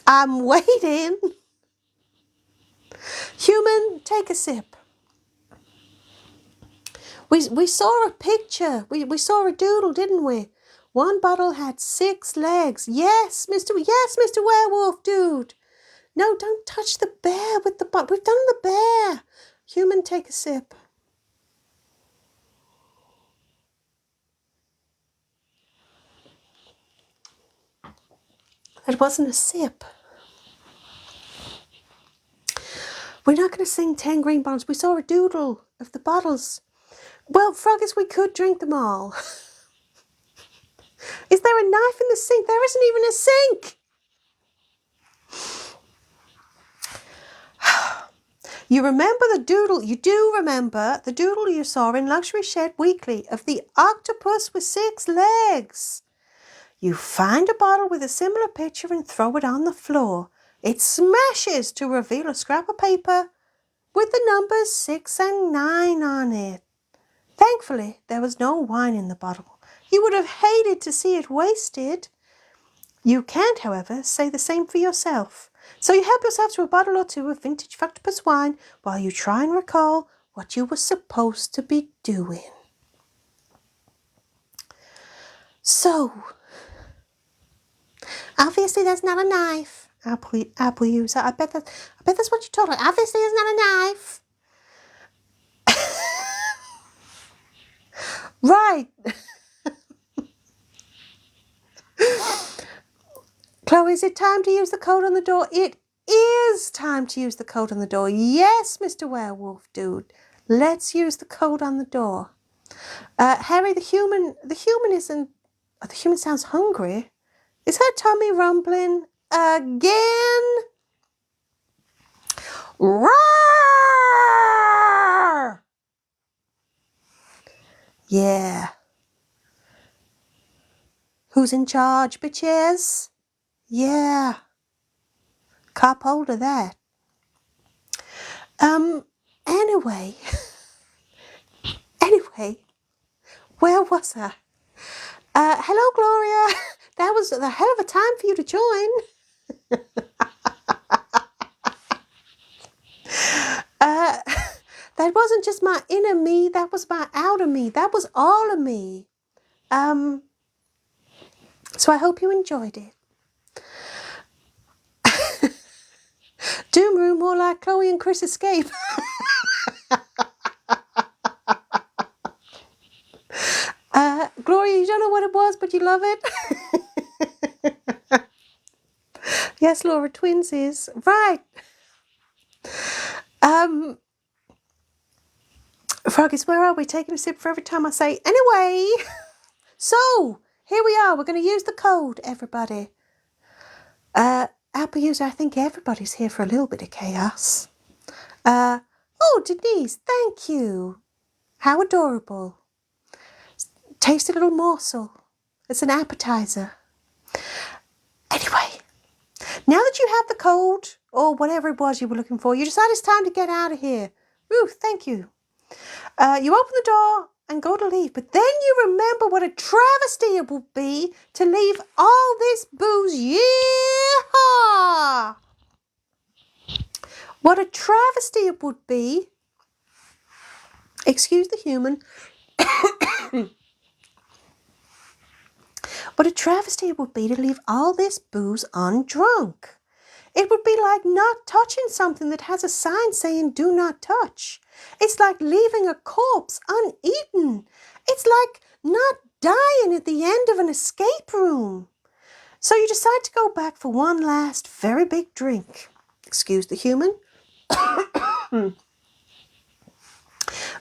I'm waiting. Human, take a sip. We saw a picture. We saw a doodle, didn't we? One bottle had 6 legs. Yes, Mr. Werewolf Dude. No, don't touch the bear with the bottle. We've done the bear. Human, take a sip. It wasn't a sip. We're not going to sing 10 green bottles. We saw a doodle of the bottles. Well, Froggies, we could drink them all. Is there a knife in the sink? There isn't even a sink. You remember the doodle, you do remember the doodle you saw in Luxury Shed Weekly of the octopus with 6 legs. You find a bottle with a similar picture and throw it on the floor. It smashes to reveal a scrap of paper with the numbers 6 and 9 on it. Thankfully, there was no wine in the bottle. You would have hated to see it wasted. You can't, however, say the same for yourself. So you help yourself to a bottle or two of vintage octopus wine while you try and recall what you were supposed to be doing. So, obviously there's not a knife. Apple user. I bet that's what you told her. Obviously there's not a knife. Right. Chloe, is it time to use the code on the door? It is time to use the code on the door. Yes, Mr. Werewolf Dude. Let's use the code on the door. Harry, the human isn't... Oh, the human sounds hungry. Is her tummy rumbling again? Roar! Yeah. Who's in charge, bitches? Yeah. Cop hold of that. Anyway. Anyway. Where was I? Hello, Gloria. That was a hell of a time for you to join. That wasn't just my inner me. That was my outer me. That was all of me. So I hope you enjoyed it. Doom Room, more like Chloe and Chris escape. Gloria, you don't know what it was, but you love it. Yes, Laura, twinsies. Right. Froggies, where are we? Taking a sip for every time I say, anyway. So, here we are. We're going to use the code, everybody. Apple user, I think everybody's here for a little bit of chaos. Oh, Denise, thank you. How adorable. Taste a little morsel. It's an appetizer. Anyway, now that you have the code, or whatever it was you were looking for, you decide it's time to get out of here. Ooh, thank you. You open the door and go to leave, but then you remember what a travesty it would be to leave all this booze. Yeehaw! What a travesty it would be. Excuse the human. What a travesty it would be to leave all this booze undrunk. It would be like not touching something that has a sign saying do not touch. It's like leaving a corpse uneaten. It's like not dying at the end of an escape room. So you decide to go back for one last very big drink. Excuse the human.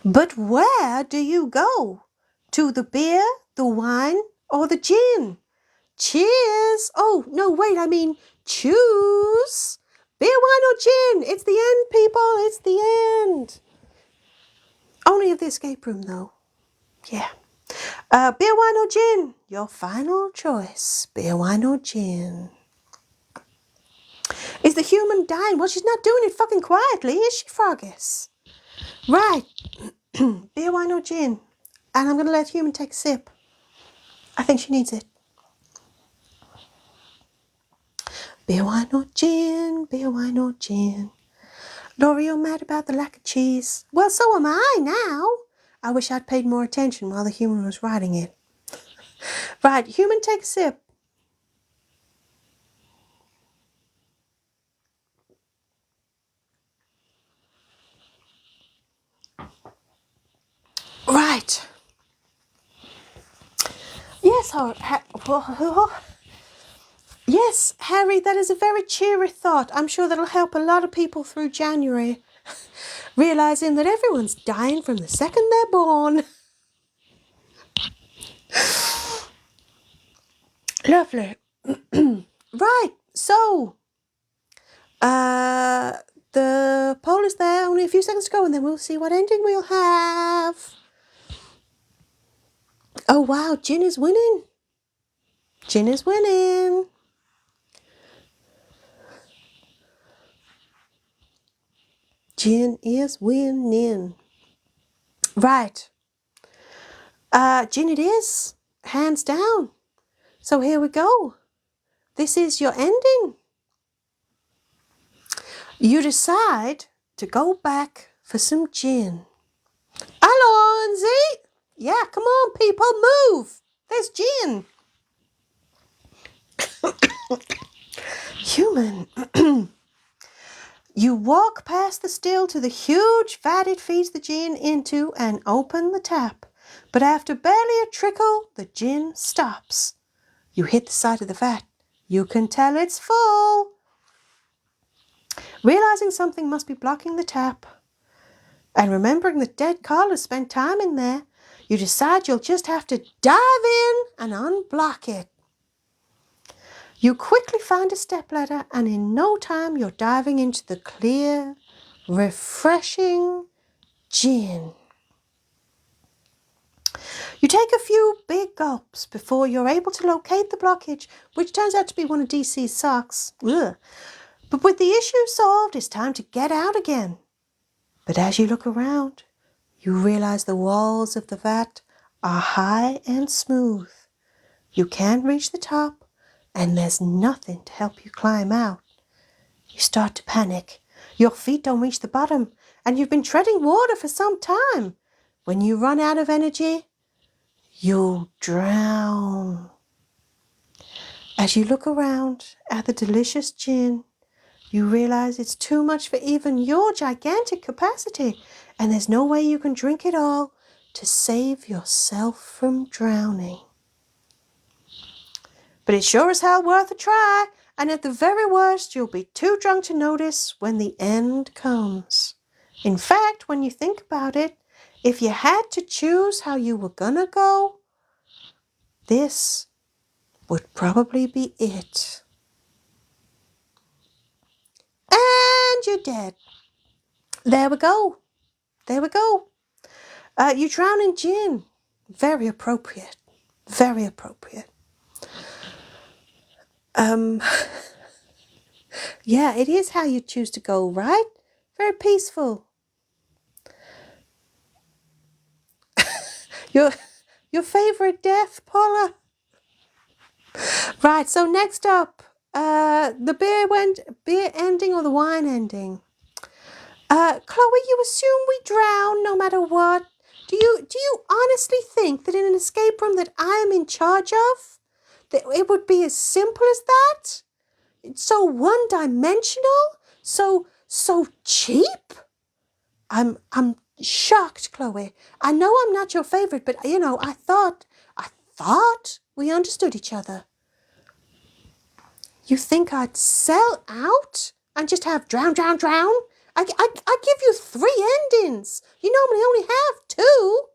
But where do you go? To the beer, the wine, or the gin? Cheers! Oh, no, wait, I mean choose. Beer, wine, or gin. It's the end, people. It's the end. Only of the escape room, though. Yeah. Beer, wine, or gin. Your final choice. Beer, wine, or gin. Is the human dying? Well, she's not doing it fucking quietly, is she, Froggies? Right. Beer, wine, or gin. And I'm going to let human take a sip. I think she needs it. Beer, wine, or gin. Beer, wine, or gin. Laura, you're mad about the lack of cheese. Well, so am I now. I wish I'd paid more attention while the human was writing it. Right, human, take a sip. Right. Yes, Harry, that is a very cheery thought. I'm sure that'll help a lot of people through January, realizing that everyone's dying from the second they're born. Lovely. Right, so the poll is there, only a few seconds to go, and then we'll see what ending we'll have. Oh wow, gin is winning. Gin is winning. Gin is winning. Right. Gin it is, hands down. So here we go. This is your ending. You decide to go back for some gin. Alonzi! Yeah, come on, people, move. There's gin. Human. You walk past the still to the huge vat it feeds the gin into and open the tap. But after barely a trickle, the gin stops. You hit the side of the vat. You can tell it's full. Realizing something must be blocking the tap, and remembering that dead Carla spent time in there, you decide you'll just have to dive in and unblock it. You quickly find a stepladder, and in no time you're diving into the clear, refreshing gin. You take a few big gulps before you're able to locate the blockage, which turns out to be one of DC's socks. Ugh. But with the issue solved, it's time to get out again. But as you look around, you realize the walls of the vat are high and smooth. You can't reach the top, and there's nothing to help you climb out. You start to panic. Your feet don't reach the bottom, and you've been treading water for some time. When you run out of energy, you'll drown. As you look around at the delicious gin, you realize it's too much for even your gigantic capacity, and there's no way you can drink it all to save yourself from drowning. But it's sure as hell worth a try, and at the very worst, you'll be too drunk to notice when the end comes. In fact, when you think about it, if you had to choose how you were gonna go, this would probably be it. And you're dead. There we go. There we go. You drown in gin. Very appropriate. Very appropriate. Yeah, it is how you choose to go, right? Very peaceful. Your favorite death, Paula? Right, so next up, the beer ending or the wine ending? Chloe, you assume we drown no matter what. Do you honestly think that in an escape room that I am in charge of, that it would be as simple as that? It's so one-dimensional, so cheap. I'm shocked, Chloe. I know I'm not your favorite, but I thought we understood each other. You think I'd sell out and just have drown? I give you 3 endings. You normally only have 2.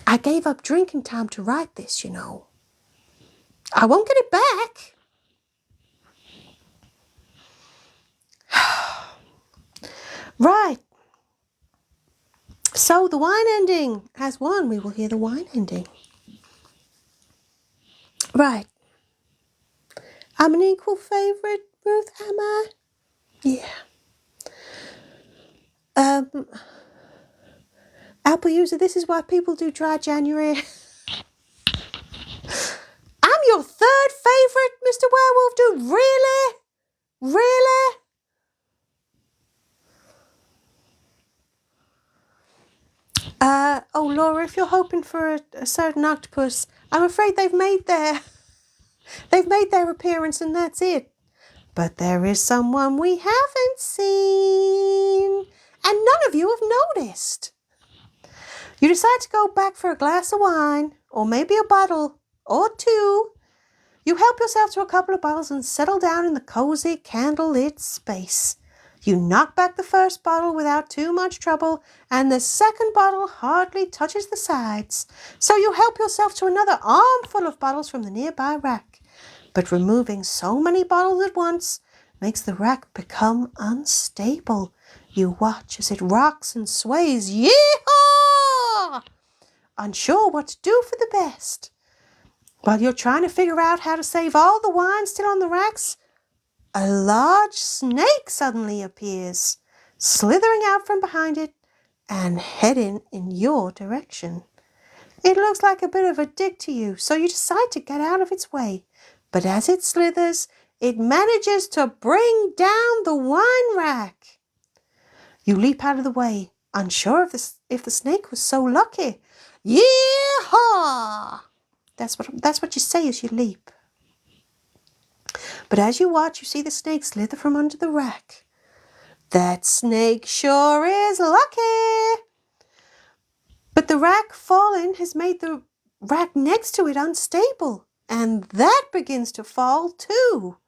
I gave up drinking time to write this, I won't get it back. Right. So the wine ending has won. We will hear the wine ending. Right. I'm an equal favorite, Ruth, am I? Yeah. Apple user, this is why people do dry January. I'm your 3rd favorite, Mr. Werewolf Dude. Really? Really? Oh, Laura, if you're hoping for a certain octopus, I'm afraid they've made their appearance and that's it. But there is someone we haven't seen, and none of you have noticed. You decide to go back for a glass of wine, or maybe a bottle, or 2. You help yourself to a couple of bottles and settle down in the cozy, candle-lit space. You knock back the first bottle without too much trouble, and the second bottle hardly touches the sides. So you help yourself to another armful of bottles from the nearby rack. But removing so many bottles at once makes the rack become unstable. You watch as it rocks and sways. Yee-haw! Unsure what to do for the best. While you're trying to figure out how to save all the wine still on the racks, a large snake suddenly appears, slithering out from behind it and heading in your direction. It looks like a bit of a dick to you, so you decide to get out of its way. But as it slithers, it manages to bring down the wine rack. You leap out of the way, unsure if the snake was so lucky. Yee-haw! That's what you say as you leap. But as you watch, you see the snake slither from under the rack. That snake sure is lucky. But the rack falling has made the rack next to it unstable. and that begins to fall too.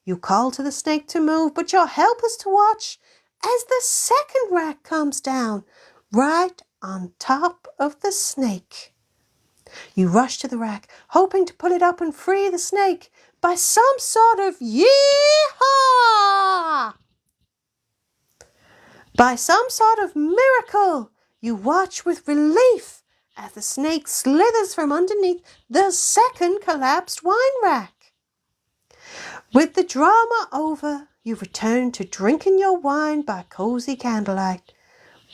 You call to the snake to move, but you're helpless to watch as the second rack comes down right on top of the snake. You rush to the rack, hoping to pull it up and free the snake by some sort of yee-haw! By some sort of miracle, you watch with relief as the snake slithers from underneath the second collapsed wine rack. With the drama over, you return to drinking your wine by cozy candlelight.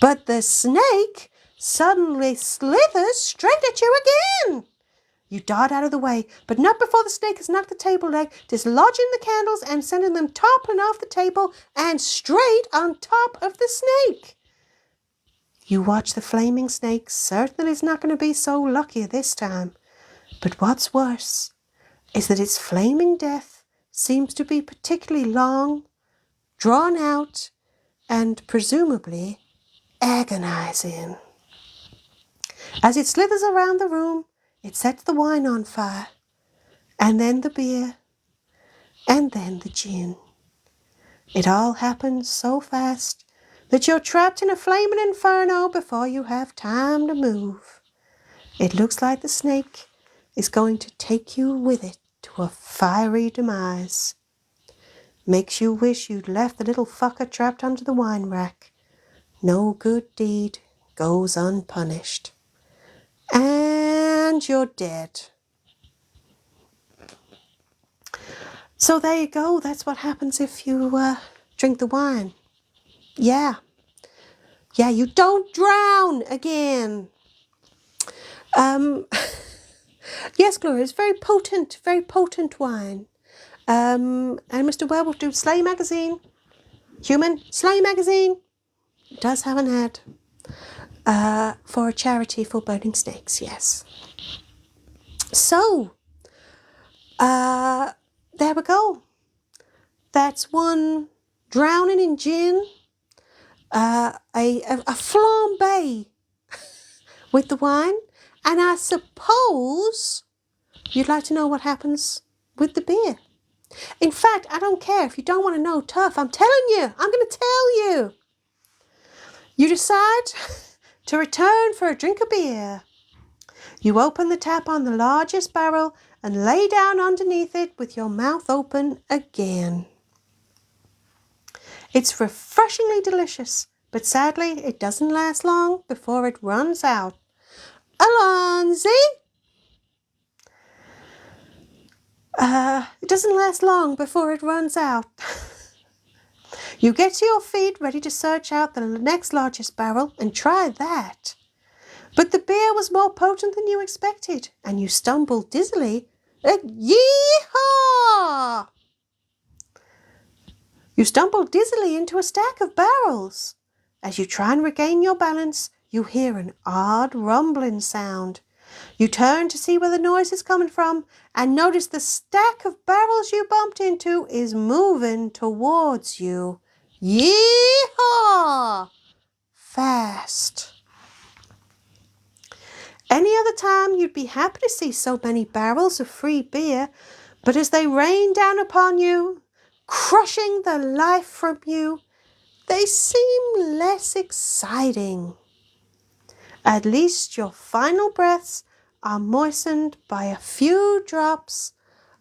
But the snake suddenly slithers straight at you again. You dart out of the way, but not before the snake has knocked the table leg, dislodging the candles and sending them toppling off the table and straight on top of the snake. You watch the flaming snake. Certainly it's not going to be so lucky this time. But what's worse is that its flaming death seems to be particularly long, drawn out, and presumably agonizing. As it slithers around the room, it sets the wine on fire, and then the beer, and then the gin. It all happens so fast that you're trapped in a flaming inferno before you have time to move. It looks like the snake is going to take you with it to a fiery demise. Makes you wish you'd left the little fucker trapped under the wine rack. No good deed goes unpunished. And you're dead. So there you go. That's what happens if you drink the wine. Yeah, you don't drown again. Yes, Gloria, it's very potent wine. And Mr. Werewolf do Slay Magazine, Human Slay Magazine, does have an ad for a charity for burning snakes, yes. So, there we go. That's one drowning in gin, a flambé with the wine, and I suppose you'd like to know what happens with the beer. In fact, I don't care if you don't want to know, tough. I'm telling you. I'm going to tell you. You decide to return for a drink of beer. You open the tap on the largest barrel and lay down underneath it with your mouth open again. It's refreshingly delicious, but sadly it doesn't last long before it runs out. Alonzi! It doesn't last long before it runs out. You get to your feet ready to search out the next largest barrel and try that. But the beer was more potent than you expected, and you stumble dizzily. Yee-haw! You stumble dizzily into a stack of barrels. As you try and regain your balance, you hear an odd rumbling sound. You turn to see where the noise is coming from and notice the stack of barrels you bumped into is moving towards you. Yee-haw! Fast. Any other time you'd be happy to see so many barrels of free beer, but as they rain down upon you, crushing the life from you, they seem less exciting. At least your final breaths are moistened by a few drops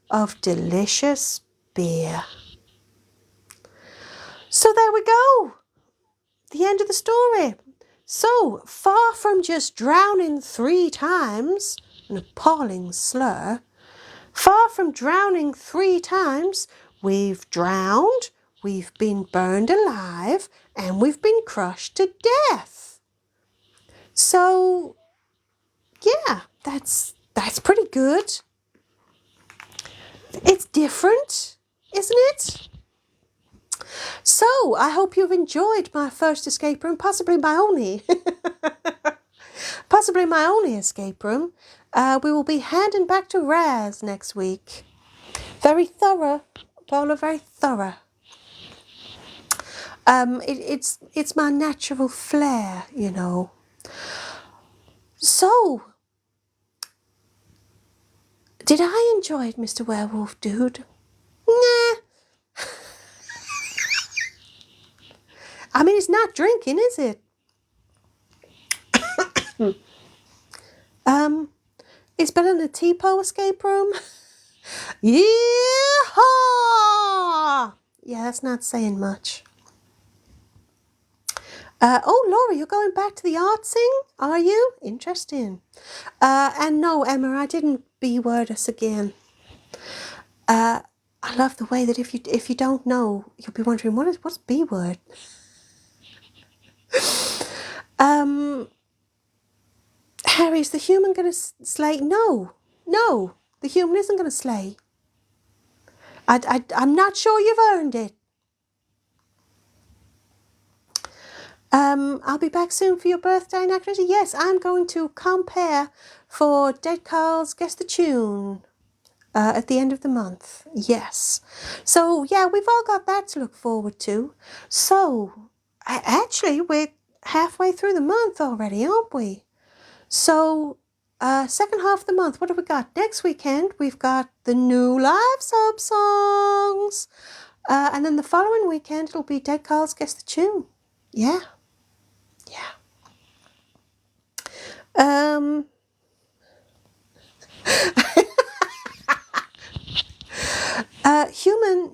of delicious beer. So there we go. The end of the story. So, far from just drowning 3 times, an appalling slur, far from drowning 3 times, we've drowned, we've been burned alive, and we've been crushed to death. So, yeah, that's pretty good. It's different, isn't it? So, I hope you've enjoyed my first escape room, possibly my only escape room. We will be handing back to Raz next week. Very thorough, Paula, very thorough. It's my natural flair, you know. So, Did I enjoy it, Mr. Werewolf Dude? Nah. I mean, it's not drinking, is it? It's better than a T-Po escape room. Yeehaw! Yeah, that's not saying much. Oh, Laura, you're going back to the art sing, are you? Interesting. And no, Emma, I didn't B-word us again. I love the way that if you don't know, you'll be wondering what's B-word. Harry, is the human going to slay? No, the human isn't going to slay. I'm not sure you've earned it. I'll be back soon for your birthday and activity. Yes, I'm going to compare for Dead Carl's Guess the Tune at the end of the month. Yes. So, yeah, we've all got that to look forward to. So, actually, we're halfway through the month already, aren't we? So, second half of the month, what have we got? Next weekend, we've got the new live sub songs. And then the following weekend, it'll be Dead Carl's Guess the Tune. Yeah. Yeah.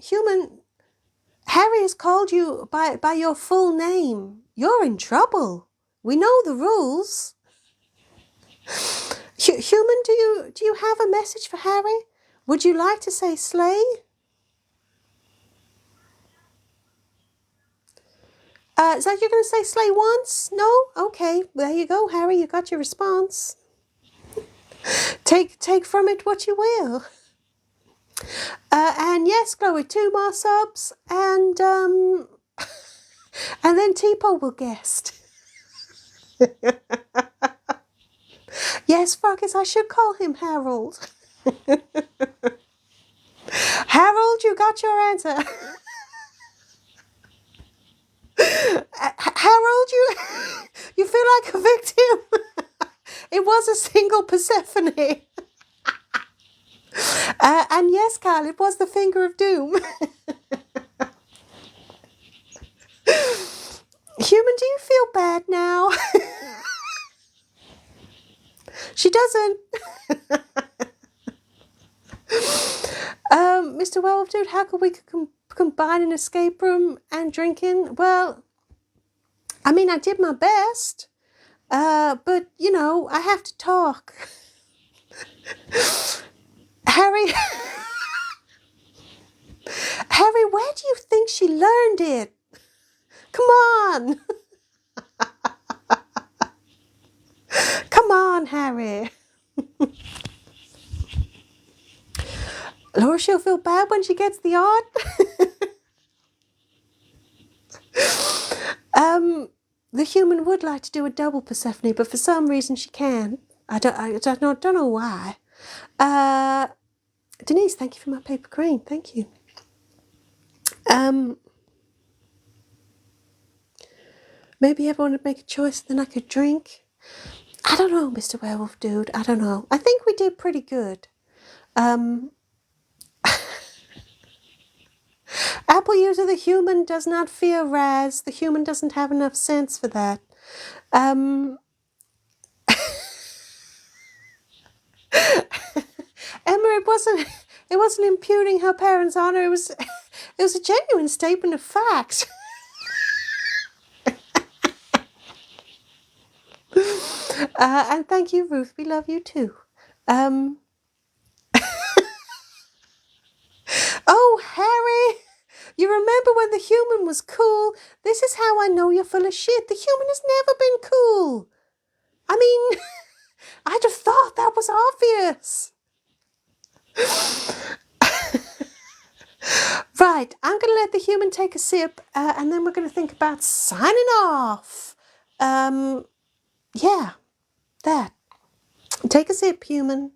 Human, Harry has called you by your full name. You're in trouble. We know the rules. Human, do you have a message for Harry? Would you like to say slay? Is that you're going to say slay once? No? Okay, there you go, Harry. You got your response. Take from it what you will. And yes, Chloe, 2 more subs, and then T-Po will guest. Yes, Froggies, I should call him Harold. Harold, you got your answer. Harold, you feel like a victim. It was a single Persephone. And yes, Carl, it was the finger of doom. Human, do you feel bad now? She doesn't. Mr. Werewolf Dude, how could we combine an escape room and drinking? Well, I mean, I did my best. But, you know, I have to talk. Harry, where do you think she learned it? Come on. Come on, Harry. Laura, she'll feel bad when she gets the art. The human would like to do a double Persephone, but for some reason she can't. I don't know why. Denise, thank you for my paper crane. Thank you. Maybe everyone would make a choice, then I could drink. I don't know, Mr. Werewolf Dude. I don't know. I think we did pretty good. Apple user, the human does not fear Raz. The human doesn't have enough sense for that. Emma, it wasn't impugning her parents' honor. It was a genuine statement of fact. And thank you, Ruth. We love you too. Oh, Harry, you remember when the human was cool? This is how I know you're full of shit. The human has never been cool. I mean, I'd have thought that was obvious. Right, I'm going to let the human take a sip, and then we're going to think about signing off. Yeah, that. Take a sip, human.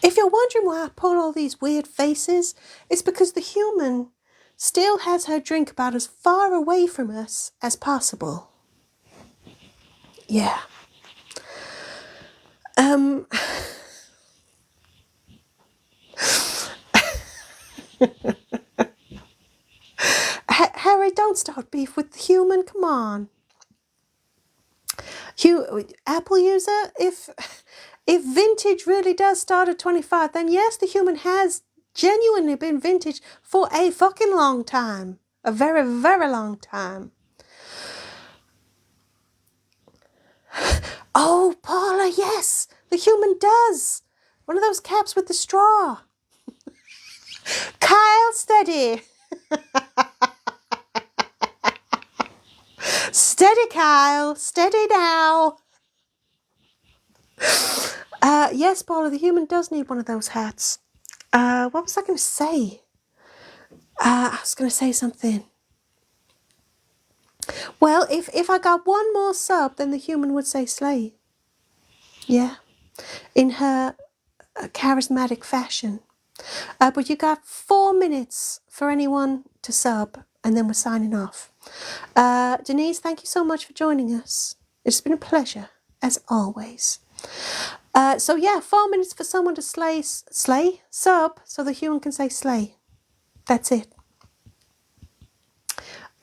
If you're wondering why I pull all these weird faces, it's because the human still has her drink about as far away from us as possible. Yeah. Harry, don't start beef with the human. Come on. Apple user, if vintage really does start at 25, then yes, the human has genuinely been vintage for a fucking long time. A very, very long time. Oh, Paula, yes, the human does. One of those caps with the straw. Kyle, steady. Steady, Kyle. Steady now. Yes, Paula, the human does need one of those hats. What was I going to say? I was going to say something. Well, if I got one more sub, then the human would say slay. Yeah. In her charismatic fashion. But you got 4 minutes for anyone to sub, and then we're signing off. Denise, thank you so much for joining us. It's been a pleasure, as always. So yeah, 4 minutes for someone to slay, sub, so the human can say slay. That's it.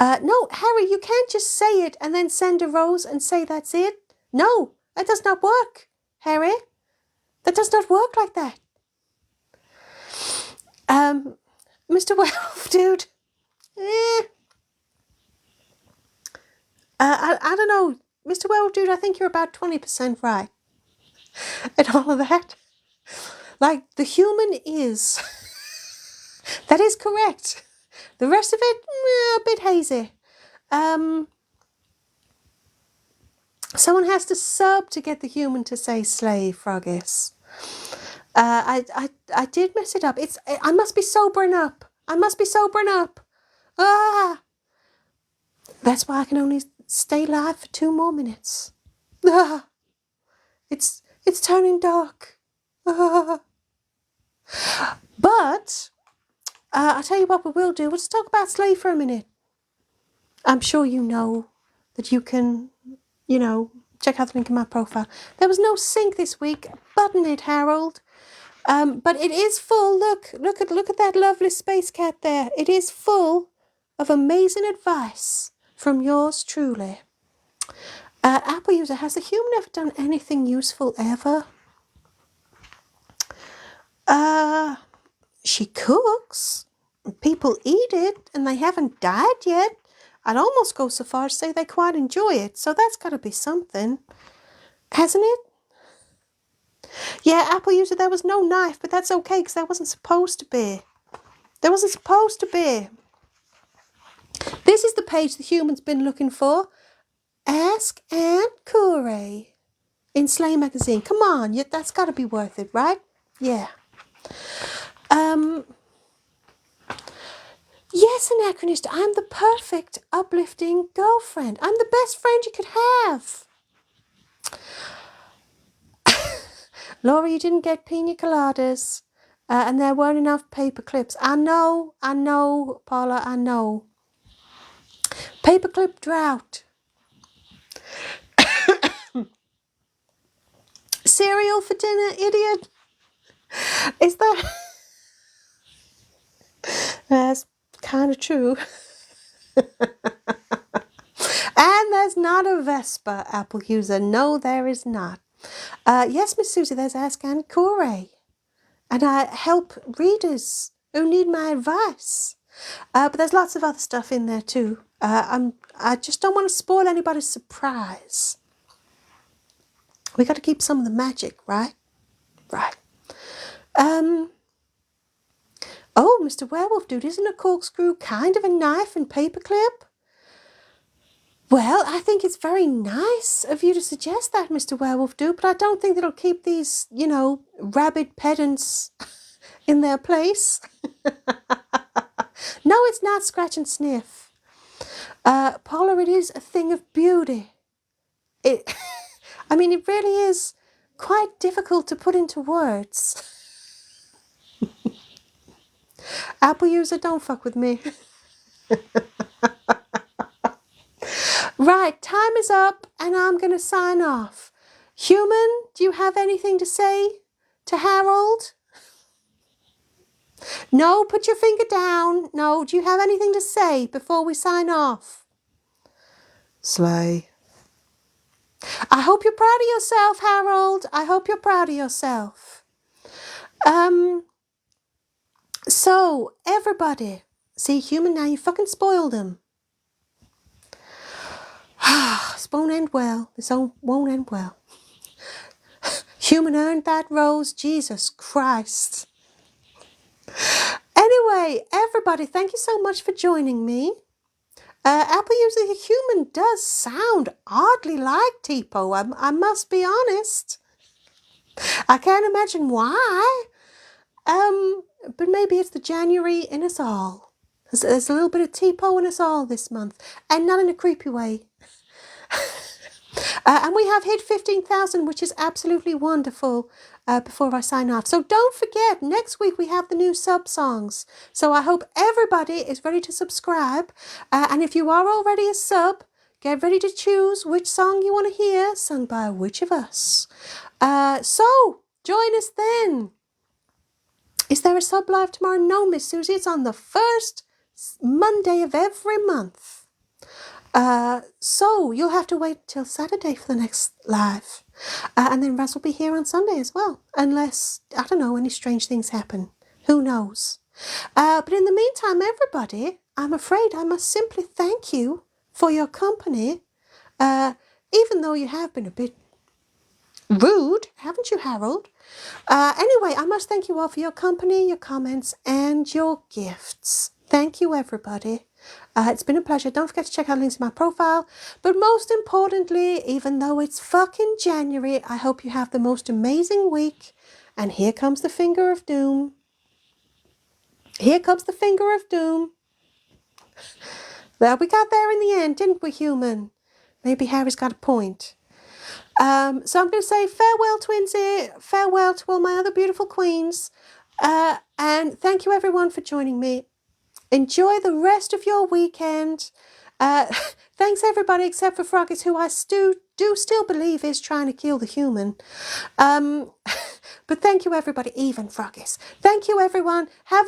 No, Harry, you can't just say it and then send a rose and say that's it. No, that does not work, Harry. That does not work like that. Mr. Werewolf Dude. I don't know. Mr. Werewolf Dude, I think you're about 20% right. And all of that. Like, the human is. That is correct. The rest of it, a bit hazy. Someone has to sub to get the human to say slay, Froggies. I did mess it up. I must be sobering up. I must be sobering up. Ah! That's why I can only stay live for 2 more minutes. Ah! It's turning dark. Ah! But I'll tell you what we will do. Let's talk about slay for a minute. I'm sure you know that you can, check out the link in my profile. There was no sync this week. Button it, Harold. But it is full. Look at that lovely space cat there. It is full of amazing advice from yours truly. Apple user, has the human ever done anything useful ever? She cooks. People eat it and they haven't died yet. I'd almost go so far as to say they quite enjoy it. So that's got to be something, hasn't it? Yeah, Apple user, there was no knife, but that's okay because there wasn't supposed to be. There wasn't supposed to be. This is the page the human's been looking for. Ask Aunt Kooray in Slay Magazine. Come on, that's got to be worth it, right? Yeah. Yes, Anachronist, I'm the perfect, uplifting girlfriend. I'm the best friend you could have. Laura, you didn't get pina coladas, and there weren't enough paper clips. I know, Paula, I know. Paperclip drought. Cereal for dinner, idiot. Is that... That's kind of true. And there's not a Vespa, Apple user. No, there is not. Yes, Miss Susie, there's Ask Aunt Kooray. And I help readers who need my advice. But there's lots of other stuff in there too. I just don't want to spoil anybody's surprise. We got to keep some of the magic, right? Right. Oh, Mr. Werewolf Dude, isn't a corkscrew kind of a knife and paperclip? Well, I think it's very nice of you to suggest that, Mr. Werewolf Dude, but I don't think it'll keep these, rabid pedants in their place. No, it's not scratch and sniff. Paula, it is a thing of beauty. It really is quite difficult to put into words. Apple user, don't fuck with me. Right, time is up and I'm going to sign off. Human, do you have anything to say to Harold? No, put your finger down. No, do you have anything to say before we sign off? Slay. I hope you're proud of yourself, Harold. I hope you're proud of yourself. So, everybody. See, Human, now you fucking spoiled him. This won't end well. This won't end well. Human earned that rose. Jesus Christ. Anyway, everybody, thank you so much for joining me. Apple User Human does sound oddly like Tipo. I must be honest. I can't imagine why. But maybe it's the January in us all. There's a little bit of Tipo in us all this month, and not in a creepy way. And we have hit 15,000, which is absolutely wonderful, before I sign off. So don't forget, next week we have the new sub songs. So I hope everybody is ready to subscribe. And if you are already a sub, get ready to choose which song you want to hear sung by which of us. So join us then. Is there a sub live tomorrow? No, Miss Susie. It's on the first Monday of every month. So you'll have to wait till Saturday for the next live. And then Russ will be here on Sunday as well. Unless, I don't know, any strange things happen. Who knows? But in the meantime, everybody, I'm afraid I must simply thank you for your company. Even though you have been a bit rude, haven't you, Harold? Anyway, I must thank you all for your company, your comments, and your gifts. Thank you, everybody. It's been a pleasure. Don't forget to check out links in my profile. But most importantly, even though it's fucking January, I hope you have the most amazing week. And here comes the finger of doom. Here comes the finger of doom. Well, we got there in the end, didn't we, Human? Maybe Harry's got a point. So I'm going to say farewell, Twinsy. Farewell to all my other beautiful queens. And thank you, everyone, for joining me. Enjoy the rest of your weekend. Thanks, everybody, except for Froggies, who I do still believe is trying to kill the Human. But thank you, everybody, even Froggies. Thank you, everyone. Have